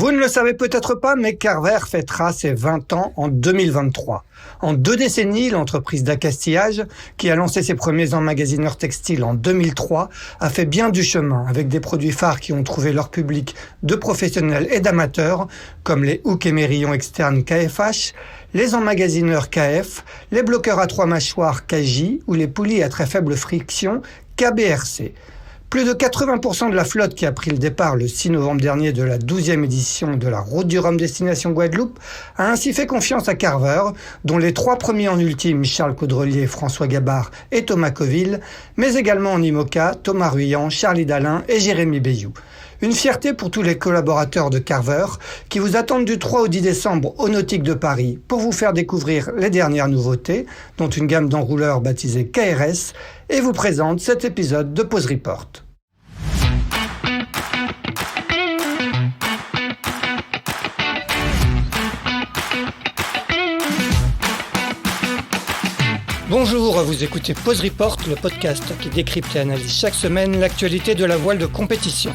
Vous ne le savez peut-être pas, mais Carver fêtera ses 20 ans en 2023. En 2 décennies, l'entreprise d'accastillage, qui a lancé ses premiers emmagasineurs textiles en 2003, a fait bien du chemin avec des produits phares qui ont trouvé leur public de professionnels et d'amateurs, comme les hooks et mérillons externes KFH, les emmagasineurs KF, les bloqueurs à 3 mâchoires KJ ou les poulies à très faible friction KBRC. Plus de 80% de la flotte qui a pris le départ le 6 novembre dernier de la 12e édition de la Route du Rhum destination Guadeloupe a ainsi fait confiance à Carver, dont les 3 premiers en ultime, Charles Caudrelier, François Gabard et Thomas Coville, mais également en IMOCA, Thomas Ruyant, Charlie Dalin et Jérémy Bayou. Une fierté pour tous les collaborateurs de Carver qui vous attendent du 3 au 10 décembre au Nautique de Paris pour vous faire découvrir les dernières nouveautés, dont une gamme d'enrouleurs baptisée KRS, et vous présente cet épisode de Pause Report. Bonjour, vous écoutez Pause Report, le podcast qui décrypte et analyse chaque semaine l'actualité de la voile de compétition.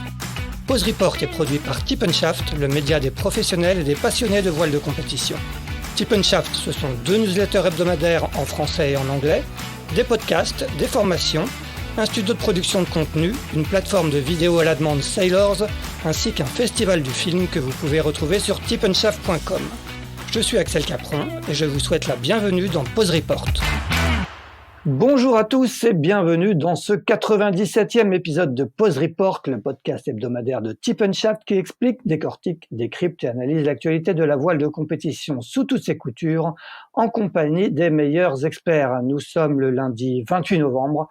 Pause Report est produit par Tip & Shaft, le média des professionnels et des passionnés de voile de compétition. Tip & Shaft, ce sont 2 newsletters hebdomadaires en français et en anglais, des podcasts, des formations, un studio de production de contenu, une plateforme de vidéos à la demande Sailors, ainsi qu'un festival du film que vous pouvez retrouver sur tipandshaft.com. Je suis Axel Capron et je vous souhaite la bienvenue dans Pause Report. Bonjour à tous et bienvenue dans ce 97e épisode de Pause Report, le podcast hebdomadaire de Tip & Shaft qui explique, décortique, décrypte et analyse l'actualité de la voile de compétition sous toutes ses coutures en compagnie des meilleurs experts. Nous sommes le lundi 28 novembre.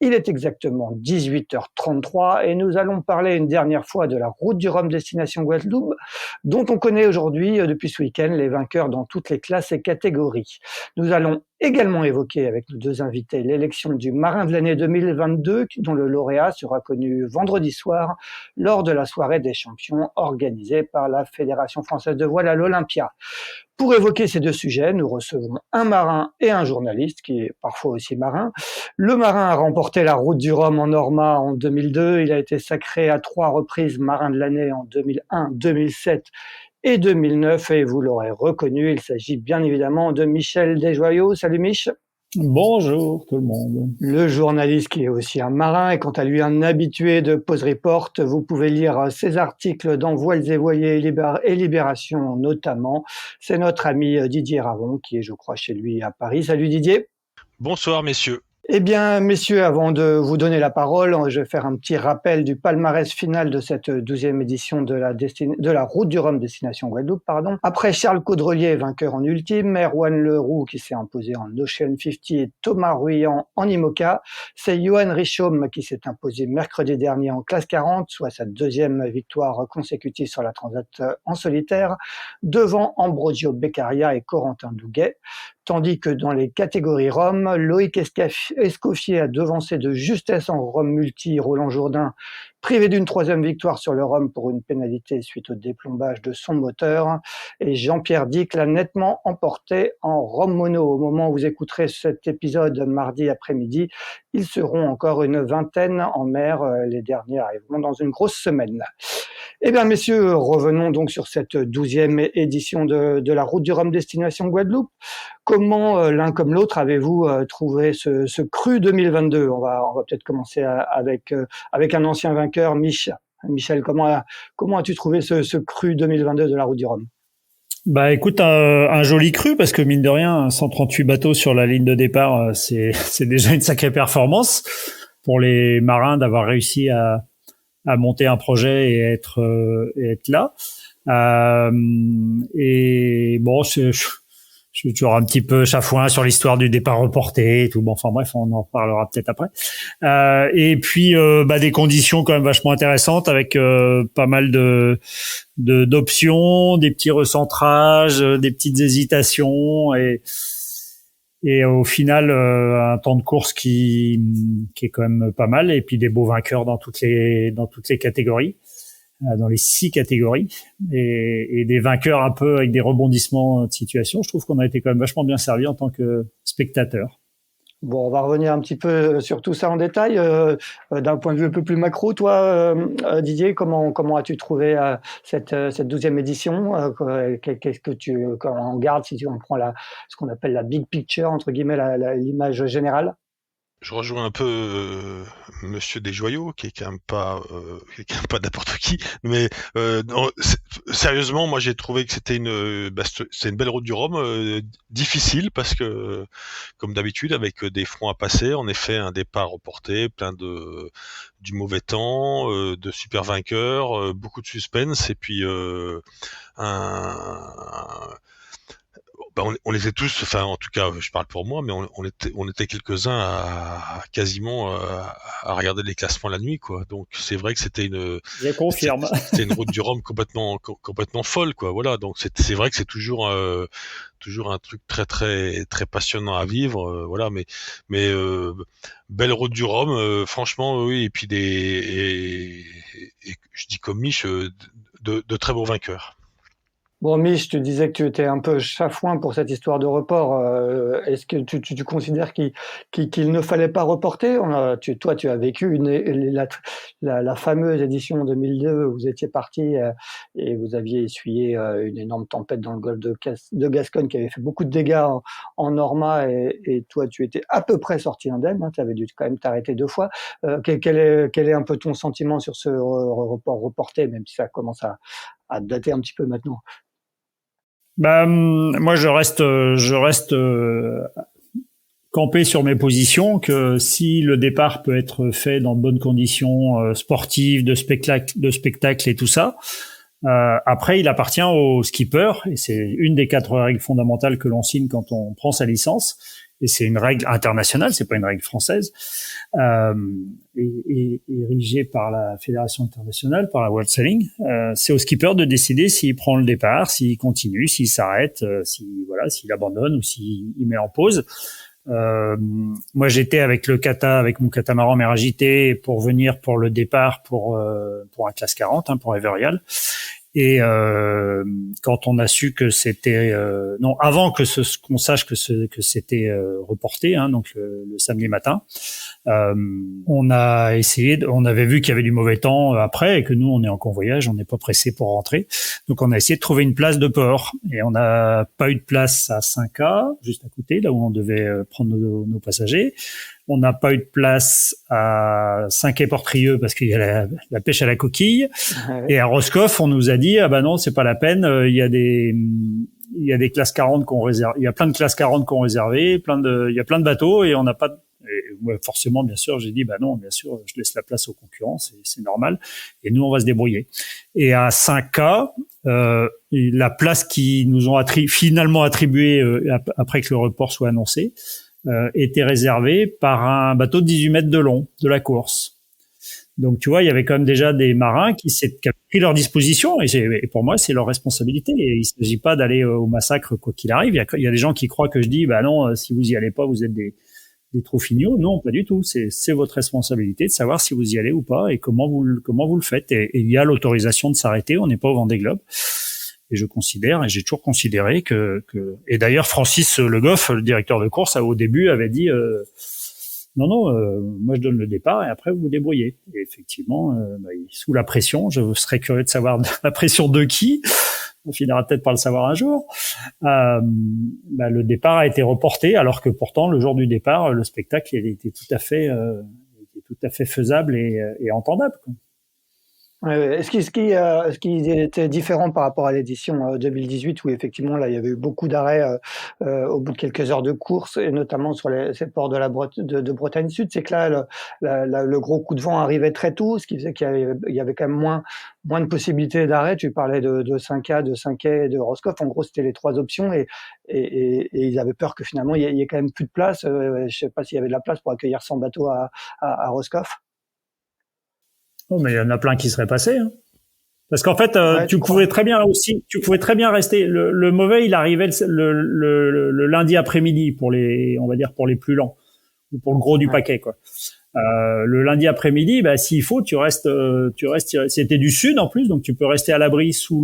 Il est exactement 18h33 et nous allons parler une dernière fois de la Route du Rhum destination Guadeloupe, dont on connaît aujourd'hui, depuis ce week-end, les vainqueurs dans toutes les classes et catégories. Nous allons également évoquer avec nos 2 invités l'élection du marin de l'année 2022, dont le lauréat sera connu vendredi soir lors de la soirée des champions organisée par la Fédération française de voile à l'Olympia. Pour évoquer ces 2 sujets, nous recevons un marin et un journaliste qui est parfois aussi marin. Le marin a remporté la Route du Rhum en Norma en 2002. Il a été sacré à 3 reprises marin de l'année en 2001, 2007 et 2009. Et vous l'aurez reconnu, il s'agit bien évidemment de Michel Desjoyaux. Salut Mich. Bonjour tout le monde. Le journaliste qui est aussi un marin et quant à lui un habitué de Pause Report. Vous pouvez lire ses articles dans Voiles et Voiliers et Libération notamment. C'est notre ami Didier Ravon qui est, je crois, chez lui à Paris. Salut Didier. Bonsoir messieurs. Eh bien, messieurs, avant de vous donner la parole, je vais faire un petit rappel du palmarès final de cette 12e édition de la Route du Rhum destination Guadeloupe, Après Charles Caudrelier, vainqueur en ultime, Erwan Leroux qui s'est imposé en Ocean 50 et Thomas Ruyant en IMOCA, c'est Johan Richaume qui s'est imposé mercredi dernier en classe 40, soit sa 2e victoire consécutive sur la Transat en solitaire, devant Ambrogio Beccaria et Corentin Douguet. Tandis que dans les catégories Rhum, Loïc Escoffier a devancé de justesse en Rhum multi Roland Jourdain, privé d'une 3e victoire sur le Rhum pour une pénalité suite au déplombage de son moteur. Et Jean-Pierre Dick l'a nettement emporté en Rhum mono. Au moment où vous écouterez cet épisode mardi après-midi, ils seront encore une vingtaine en mer. Les derniers arriveront dans une grosse semaine. Eh bien, messieurs, revenons donc sur cette 12e édition de la Route du Rhum destination Guadeloupe. Comment, l'un comme l'autre, avez-vous trouvé ce cru 2022 ? On va peut-être commencer avec un ancien vainqueur, Michel, comment as-tu trouvé ce cru 2022 de la Route du Rhum ? Bah écoute, un joli cru parce que mine de rien, 138 bateaux sur la ligne de départ, c'est déjà une sacrée performance pour les marins d'avoir réussi à monter un projet et être là. Et bon, je suis toujours un petit peu chafouin sur l'histoire du départ reporté et tout. Bon, enfin bref, on en reparlera peut-être après. Et puis des conditions quand même vachement intéressantes avec pas mal d'options, des petits recentrages, des petites hésitations et au final un temps de course qui est quand même pas mal et puis des beaux vainqueurs dans toutes les catégories. Dans les 6 catégories et des vainqueurs un peu avec des rebondissements de situation. Je trouve qu'on a été quand même vachement bien servi en tant que spectateur. Bon, on va revenir un petit peu sur tout ça en détail. D'un point de vue un peu plus macro, toi, Didier, comment as-tu trouvé cette 12e édition? Qu'est-ce que quand on regarde, si on prend ce qu'on appelle la big picture, entre guillemets, l'image générale? Je rejoins un peu Monsieur Desjoyaux, qui est quand même pas n'importe qui. Mais non, sérieusement, moi j'ai trouvé que c'était c'est une belle route du Rhum, difficile parce que, comme d'habitude, avec des fronts à passer. En effet, un départ reporté, plein de du mauvais temps, de super vainqueurs, beaucoup de suspense, et puis un on les est tous, enfin en tout cas je parle pour moi, mais on était quelques-uns à quasiment à regarder les classements la nuit, quoi. Donc c'est vrai que Je confirme. c'était une route du Rhum complètement folle, quoi. Voilà, donc c'est vrai que c'est toujours un truc très très très passionnant à vivre, voilà. Mais belle route du Rhum, franchement, oui. Et puis et je dis comme Mich, de très beaux vainqueurs. Bon, Mich, tu disais que tu étais un peu chafouin pour cette histoire de report. Est-ce que tu considères qu'il ne fallait pas reporter? Toi, tu as vécu la fameuse édition 2002 où vous étiez parti et vous aviez essuyé une énorme tempête dans le golfe de Gascogne qui avait fait beaucoup de dégâts en Norma et toi, tu étais à peu près sorti indemne. Hein, tu avais dû quand même t'arrêter 2 fois. Quel est un peu ton sentiment sur ce report reporté, même si ça commence à dater un petit peu maintenant? Bah, moi, je reste campé sur mes positions que si le départ peut être fait dans de bonnes conditions sportives, de spectacle et tout ça, après, il appartient au skipper et c'est une des 4 règles fondamentales que l'on signe quand on prend sa licence. Et c'est une règle internationale, c'est pas une règle française, euh, érigée par la Fédération internationale, par la World Sailing. C'est au skipper de décider s'il prend le départ, s'il continue, s'il s'arrête, s'il abandonne ou s'il met en pause. Moi, j'étais avec mon catamaran mer agité pour venir pour le départ pour un classe 40, pour Everial. Et quand on a su que c'était non, avant qu'on sache que c'était reporté, donc le samedi matin, on avait vu qu'il y avait du mauvais temps après et que nous on est en convoyage, on n'est pas pressé pour rentrer, donc on a essayé de trouver une place de port et on n'a pas eu de place à 5A, juste à côté, là où on devait prendre nos passagers. On n'a pas eu de place à Saint-Quay-Portrieux parce qu'il y a la pêche à la coquille. Et à Roscoff, on nous a dit, ah ben non, c'est pas la peine, il y a des classes 40 qu'on réserve, il y a plein de classes 40 qu'on réservé, il y a plein de bateaux et on n'a pas et ouais, forcément, bien sûr, j'ai dit, bah non, bien sûr, je laisse la place aux concurrents, c'est normal. Et nous, on va se débrouiller. Et à 5K, la place qui nous ont finalement attribuée après que le report soit annoncé, était réservée par un bateau de 18 mètres de long de la course. Donc, tu vois, il y avait quand même déjà des marins qui ont pris leur disposition et pour moi, c'est leur responsabilité. Et il ne s'agit pas d'aller au massacre quoi qu'il arrive. Il y a des gens qui croient que je dis, bah non, si vous y allez pas, vous êtes des trop fignols. Non, pas du tout. C'est votre responsabilité de savoir si vous y allez ou pas et comment vous le faites. Et il y a l'autorisation de s'arrêter. On n'est pas au Vendée Globe. Et je considère, et j'ai toujours considéré et d'ailleurs Francis Le Goff, le directeur de course, au début avait dit non, moi je donne le départ et après vous vous débrouillez. Et effectivement, sous la pression, je serais curieux de savoir la pression de qui. On finira peut-être par le savoir un jour. Le départ a été reporté, alors que pourtant le jour du départ, le spectacle il était tout à fait faisable et entendable, quoi. Est-ce qui était différent par rapport à l'édition 2018 où effectivement là il y avait eu beaucoup d'arrêts au bout de quelques heures de course et notamment sur ces ports de Bretagne Sud, c'est que là le gros coup de vent arrivait très tôt, ce qui faisait qu'il y avait quand même moins de possibilités d'arrêt. Tu parlais de 5A, de 5Quay et de Roscoff. En gros, c'était les 3 options et ils avaient peur que finalement il y ait quand même plus de place. Je sais pas s'il y avait de la place pour accueillir 100 bateaux à Roscoff. Oh, mais il y en a plein qui seraient passés, hein. Parce qu'en fait, tu pouvais très bien rester. Le mauvais, il arrivait le lundi après-midi on va dire pour les plus lents ou pour le gros du paquet, quoi. Le lundi après-midi, s'il faut, tu restes. C'était du sud en plus, donc tu peux rester à l'abri sous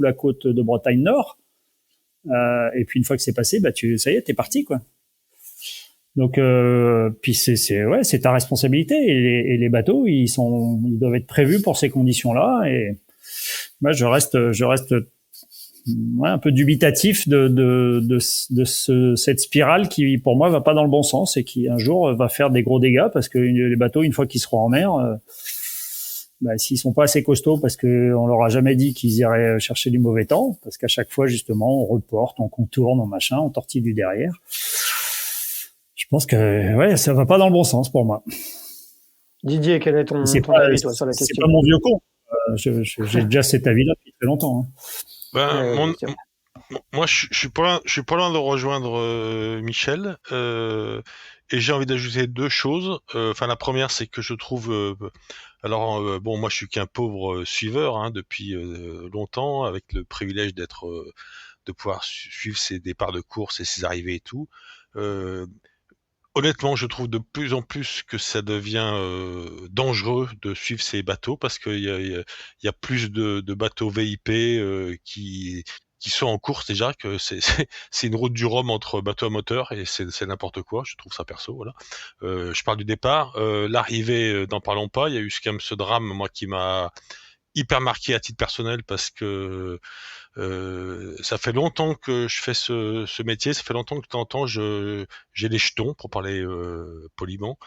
la côte de Bretagne Nord. Et puis une fois que c'est passé, ça y est, t'es parti, quoi. Donc, puis c'est ta responsabilité. Et les bateaux, ils doivent être prévus pour ces conditions-là. Et moi, je reste un peu dubitatif de cette spirale qui, pour moi, va pas dans le bon sens et qui un jour va faire des gros dégâts parce que les bateaux, une fois qu'ils seront en mer, s'ils sont pas assez costauds parce que on leur a jamais dit qu'ils iraient chercher du mauvais temps, parce qu'à chaque fois, justement, on reporte, on contourne, on tortille du derrière. Je pense que ça va pas dans le bon sens pour moi. Didier, quel est ton avis toi, sur la question? C'est pas mon vieux con. J'ai déjà cet avis-là depuis très longtemps. Moi, je suis pas loin de rejoindre Michel. Et j'ai envie d'ajouter deux choses. La première, c'est que je trouve... moi, je suis qu'un pauvre suiveur depuis longtemps, avec le privilège de pouvoir suivre ses départs de course et ses arrivées et tout. Honnêtement, je trouve de plus en plus que ça devient dangereux de suivre ces bateaux parce qu'il y a plus de bateaux VIP qui sont en course déjà, que c'est une route du Rhum entre bateaux à moteur et c'est n'importe quoi. Je trouve ça perso, voilà. Je parle du départ, l'arrivée, n'en parlons pas. Il y a eu quand même ce drame, moi, qui m'a hyper marqué à titre personnel parce que ça fait longtemps que je fais ce métier, ça fait longtemps que de temps en temps j'ai les jetons, pour parler poliment,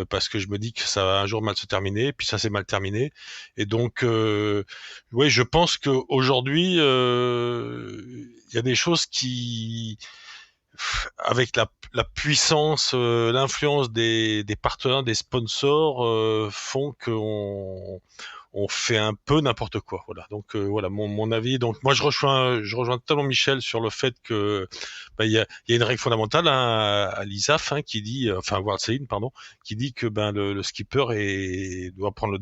parce que je me dis que ça va un jour mal se terminer, puis ça s'est mal terminé, et donc je pense qu'aujourd'hui il y a des choses qui, avec la puissance, l'influence des partenaires, des sponsors, font qu'on fait un peu n'importe quoi, voilà. Donc voilà mon avis. Donc moi je rejoins totalement Michel sur le fait que il y a une règle fondamentale à l'ISAF qui dit, World Sailing, pardon, qui dit que le skipper doit prendre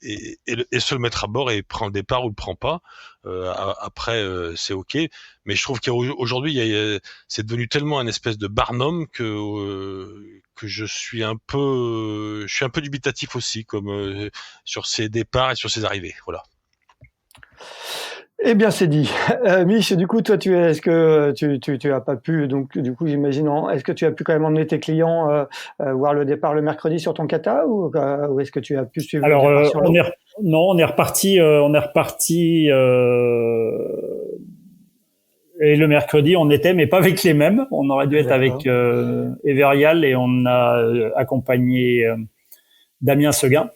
et se le mettre à bord et prend le départ ou le prend pas. Après c'est ok, mais je trouve qu'aujourd'hui c'est devenu tellement un espèce de barnum que je suis un peu dubitatif aussi, comme sur ses départs et sur ses arrivées, voilà. Eh bien, c'est dit. Mich, du coup, toi, est-ce que tu as pas pu, donc, du coup, j'imagine, est-ce que tu as pu quand même emmener tes clients voir le départ le mercredi sur ton kata, ou est-ce que tu as pu suivre Alors, le départ sur l'eau? on est reparti, et le mercredi, on était, mais pas avec les mêmes. On aurait dû être avec Everial, et on a accompagné Damien Seguin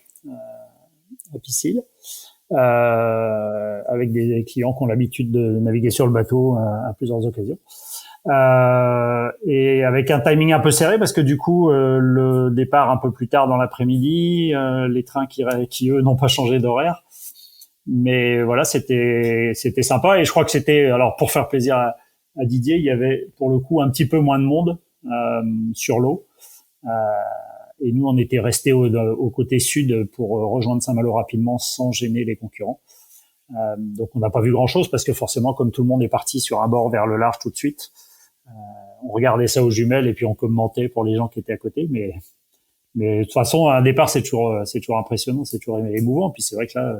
à Piscille, avec des clients qui ont l'habitude de naviguer sur le bateau à plusieurs occasions. Et avec un timing un peu serré, parce que du coup, le départ un peu plus tard dans l'après-midi, les trains qui eux n'ont pas changé d'horaire. Mais voilà, c'était sympa, et je crois que alors pour faire plaisir à Didier, il y avait pour le coup un petit peu moins de monde sur l'eau, et nous on était restés au côté sud pour rejoindre Saint-Malo rapidement sans gêner les concurrents. Donc on n'a pas vu grand chose, parce que forcément, comme tout le monde est parti sur un bord vers le large tout de suite, on regardait ça aux jumelles et puis on commentait pour les gens qui étaient à côté, mais de toute façon, un départ, c'est toujours impressionnant, c'est toujours émouvant. Puis c'est vrai que là,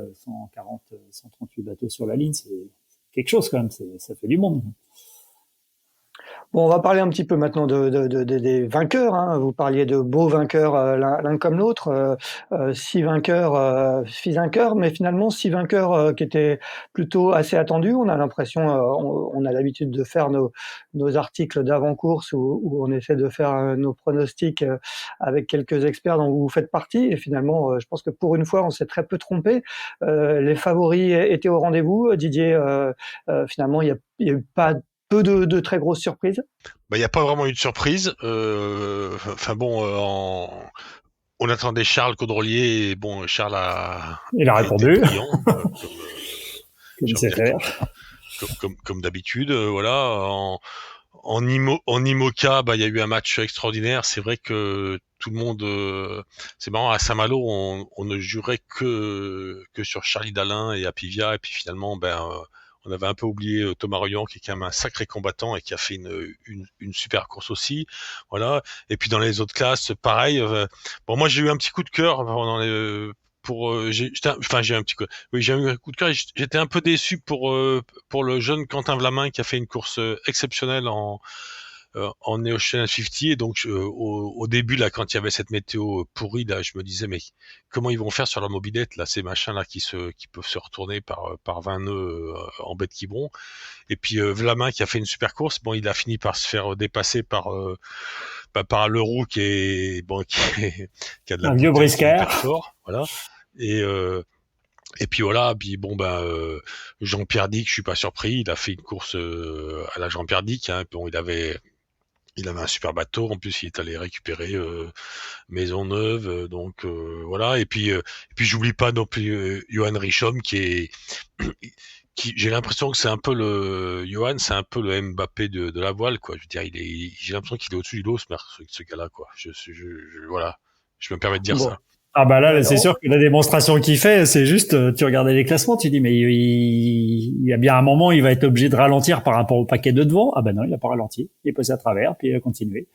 138 bateaux sur la ligne, c'est quelque chose quand même, ça fait du monde. Bon, on va parler un petit peu maintenant des vainqueurs. Vous parliez de beaux vainqueurs, l'un comme l'autre. 6 vainqueurs, 6 vainqueurs, mais finalement 6 vainqueurs qui étaient plutôt assez attendus. On a l'impression, on a l'habitude de faire nos articles d'avant-course où on essaie de faire nos pronostics avec quelques experts dont vous faites partie. Et finalement, je pense que pour une fois, on s'est très peu trompé. Les favoris étaient au rendez-vous. Didier, finalement, il y a eu pas peu de très grosses surprises. Il n'y a pas vraiment eu de surprise. On attendait Charles Caudrelier, et bon, Charles il a répondu. Brillant, comme d'habitude, voilà. En IMOCA, il y a eu un match extraordinaire. C'est vrai que tout le monde, c'est marrant, à Saint-Malo, on ne jurait que sur Charlie Dalin et Apivia, et puis finalement, on avait un peu oublié Thomas Royan, qui est quand même un sacré combattant et qui a fait une super course aussi, voilà. Et puis dans les autres classes, pareil. Moi j'ai eu un petit coup de cœur j'ai eu un coup de cœur. J'étais un peu déçu pour le jeune Quentin Vlamin, qui a fait une course exceptionnelle en Ocean 50 et donc au début là, quand il y avait cette météo pourrie là, je me disais mais comment ils vont faire sur leur mobilette là, ces machins là qui peuvent se retourner par 20 nœuds en baie de Quiberon. Et puis Vlamin qui a fait une super course, bon il a fini par se faire dépasser par Leroux qui a de la Un vieux briscard. fort, voilà. Et puis voilà, puis bon Jean-Pierre Dick, je suis pas surpris, il a fait une course à la Jean-Pierre Dick, hein. Bon, il avait un super bateau, en plus il est allé récupérer Maisonneuve, donc voilà. Et puis j'oublie pas non plus Johan Richomme qui j'ai l'impression que c'est un peu Johan, c'est un peu le Mbappé de la voile, quoi. Je veux dire, j'ai l'impression qu'il est au-dessus du lot, ce gars-là, quoi. Voilà, je me permets de dire Bon. ça. Ah bah là, Ouais, c'est sûr que la démonstration qu'il fait, c'est juste, tu regardais les classements, tu dis, mais il y a bien un moment, il va être obligé de ralentir par rapport au paquet de devant. Ah bah non, il a pas ralenti. Il est passé à travers, puis il a continué.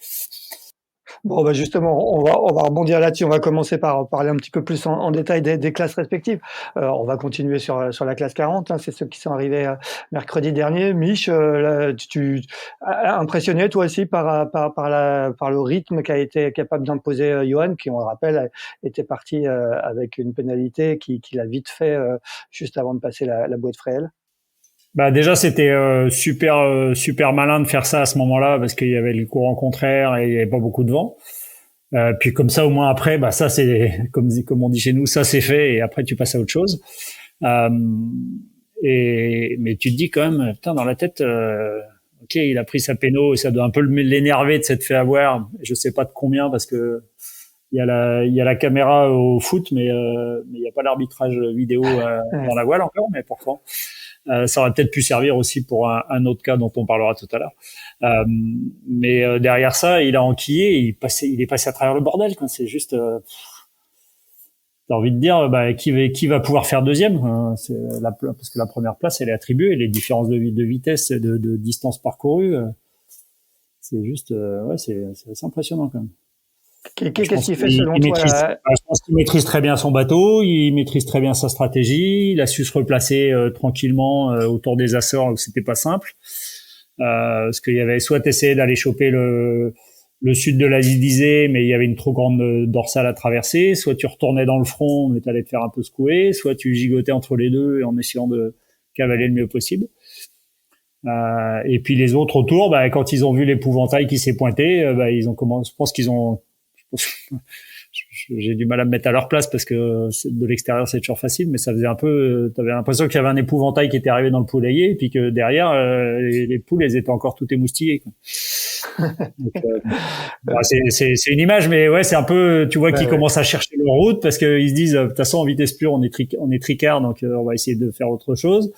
Bon, bah justement, on va rebondir là-dessus. On va commencer par parler un petit peu plus en détail des classes respectives. On va continuer sur la classe 40. Hein, c'est ceux qui sont arrivés mercredi dernier. Mich, là, tu impressionné toi aussi par le rythme qu'a été capable d'imposer Johan, qui, on le rappelle, était parti avec une pénalité qu'il a vite fait juste avant de passer la bouée de Fréhel. Bah déjà, c'était super malin de faire ça à ce moment-là parce qu'il y avait le courant contraire et il y avait pas beaucoup de vent. Puis comme ça, au moins après, bah ça c'est comme on dit chez nous, ça c'est fait et après tu passes à autre chose. Euh, mais tu te dis quand même, putain, dans la tête, ok, il a pris sa péno et ça doit un peu l'énerver de s'être fait avoir. Je sais pas de combien parce que il y a la caméra au foot, mais il y a pas l'arbitrage vidéo dans la voile encore, mais pourtant. Ça aurait peut-être pu servir aussi pour un autre cas dont on parlera tout à l'heure. Mais derrière ça, il a enquillé, il est passé à travers le bordel. Quoi. C'est juste, t'as envie de dire, bah, qui va pouvoir faire deuxième parce que la première place, elle est attribuée. Et les différences de vitesse, de distance parcourue, c'est juste, ouais, c'est assez impressionnant quand même. Qu'est-ce qu'il fait selon toi Je pense qu'il maîtrise très bien son bateau, il maîtrise très bien sa stratégie, il a su se replacer tranquillement autour des Açores où c'était pas simple. Parce qu'il y avait soit essayé d'aller choper le sud de l'Asie d'Isée, mais il y avait une trop grande dorsale à traverser, soit tu retournais dans le front, mais t'allais te faire un peu secouer, soit tu gigotais entre les deux en essayant de cavaler le mieux possible. Et puis les autres autour, bah, quand ils ont vu l'épouvantail qui s'est pointé, bah, ils ont commencé, je pense qu'ils ont j'ai du mal à me mettre à leur place parce que de l'extérieur c'est toujours facile, mais ça faisait un peu, t'avais l'impression qu'il y avait un épouvantail qui était arrivé dans le poulailler et puis que derrière les poules elles étaient encore toutes émoustillées, quoi. Donc, bah, c'est une image, mais ouais, c'est un peu, tu vois, qu'ils commencent à chercher leur route parce qu'ils se disent de toute façon en vitesse pure on est tricard, donc on va essayer de faire autre chose.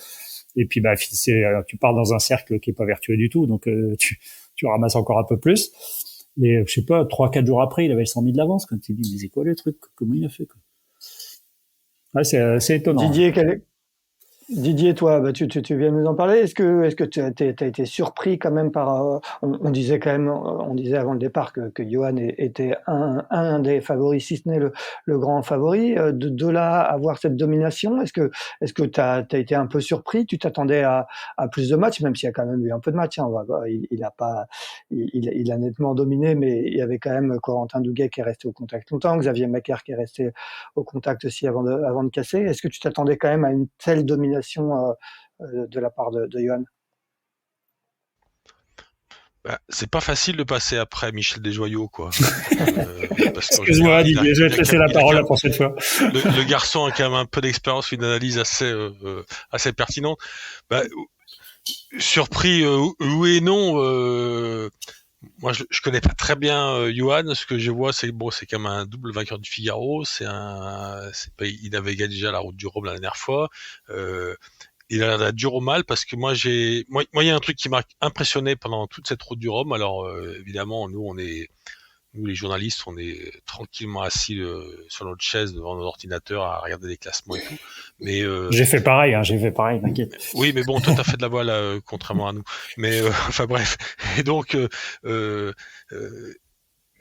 Et puis bah tu pars dans un cercle qui est pas vertueux du tout, donc tu ramasses encore un peu plus. Et je sais pas, 3-4 jours après, il avait 100 000 d'avance. Quand tu dis, mais c'est quoi le truc? Comment il a fait, quoi? Ouais, c'est étonnant. Didier, toi, bah, tu viens de nous en parler. Est-ce que tu as été surpris quand même par on disait quand même, on disait avant le départ que Johan était un des favoris, si ce n'est le grand favori. De là à avoir cette domination, est-ce que t'as été un peu surpris? Tu t'attendais à plus de matchs, même s'il y a quand même eu un peu de matchs. Hein, il a nettement dominé, mais il y avait quand même Corentin Douguet qui est resté au contact longtemps, Xavier Macaire qui est resté au contact aussi avant de casser. Est-ce que tu t'attendais quand même à une telle domination de la part de Johan? Bah, c'est pas facile de passer après Michel Desjoyaux, quoi. Excuse-moi, Didier, je vais te laisser la parole la prochaine fois. Le garçon a quand même un peu d'expérience, une analyse assez pertinente. Bah, surpris, oui et non. Moi, je connais pas très bien Johan. Ce que je vois, c'est quand même un double vainqueur du Figaro. Il avait gagné déjà la route du Rhum la dernière fois. Il a la dur au mal parce que moi, il y a un truc qui m'a impressionné pendant toute cette route du Rhum. Alors, évidemment, nous les journalistes, on est tranquillement assis sur notre chaise devant nos ordinateurs à regarder les classements et tout. Mais j'ai fait pareil, t'inquiète. Oui, mais bon, toi t'as fait de la voile contrairement à nous. Mais enfin bref. Et donc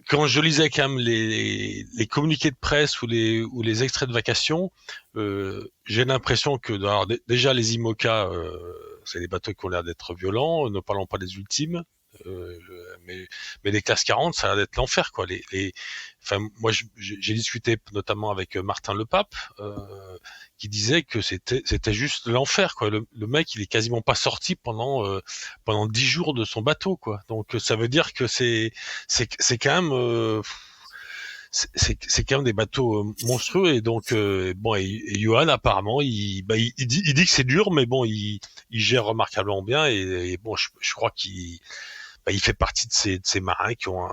quand je lisais quand même les communiqués de presse ou les extraits de vacation, j'ai l'impression que déjà les IMOCA, c'est des bateaux qui ont l'air d'être violents. Ne parlons pas des ultimes. Euh, mais les classes 40, ça a l'air d'être l'enfer, quoi. Enfin, moi, j'ai discuté notamment avec Martin Lepape, qui disait que c'était juste l'enfer, quoi. Le mec, il est quasiment pas sorti pendant 10 jours de son bateau, quoi. Donc, ça veut dire que c'est quand même, c'est quand même des bateaux monstrueux, et donc bon, et Johan apparemment il dit que c'est dur, mais bon, il gère remarquablement bien, et bon, je crois qu'il fait partie de ces marins qui ont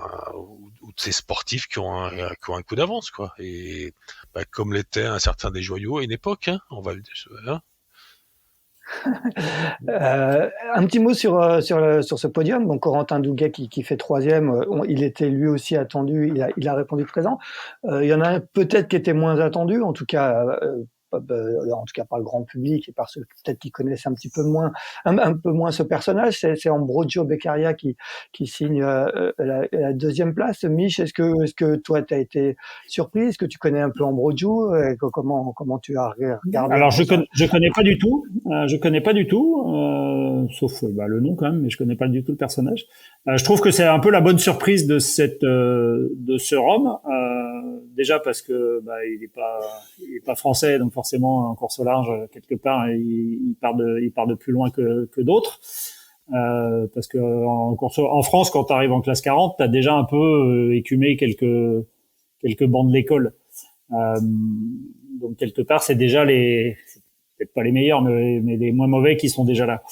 ou de ces sportifs qui ont un coup d'avance, quoi. Et comme l'était un certain Desjoyaux à une époque, hein, on va le dire, hein. Un petit mot sur ce podium. Donc Corentin Douguet qui fait troisième, il était lui aussi attendu, il a répondu présent. Il y en a un peut-être qui était moins attendu, en tout cas par le grand public et par ceux peut-être qui connaissent un peu moins ce personnage. C'est Ambrogio Beccaria qui signe la deuxième place. Mich, est-ce que toi tu as été surpris? Est-ce que tu connais un peu Ambrogio? Comment tu as regardé? Alors je connais pas du tout, sauf le nom quand même, mais je connais pas du tout le personnage. Je trouve que c'est un peu la bonne surprise de ce Rome, déjà parce que il est pas français, donc forcément en course au large quelque part il part de plus loin que d'autres. Parce que en France, quand tu arrives en classe 40, t'as déjà un peu écumé quelques bancs de l'école. Donc quelque part, c'est déjà peut-être pas les meilleurs, mais les moins mauvais qui sont déjà là.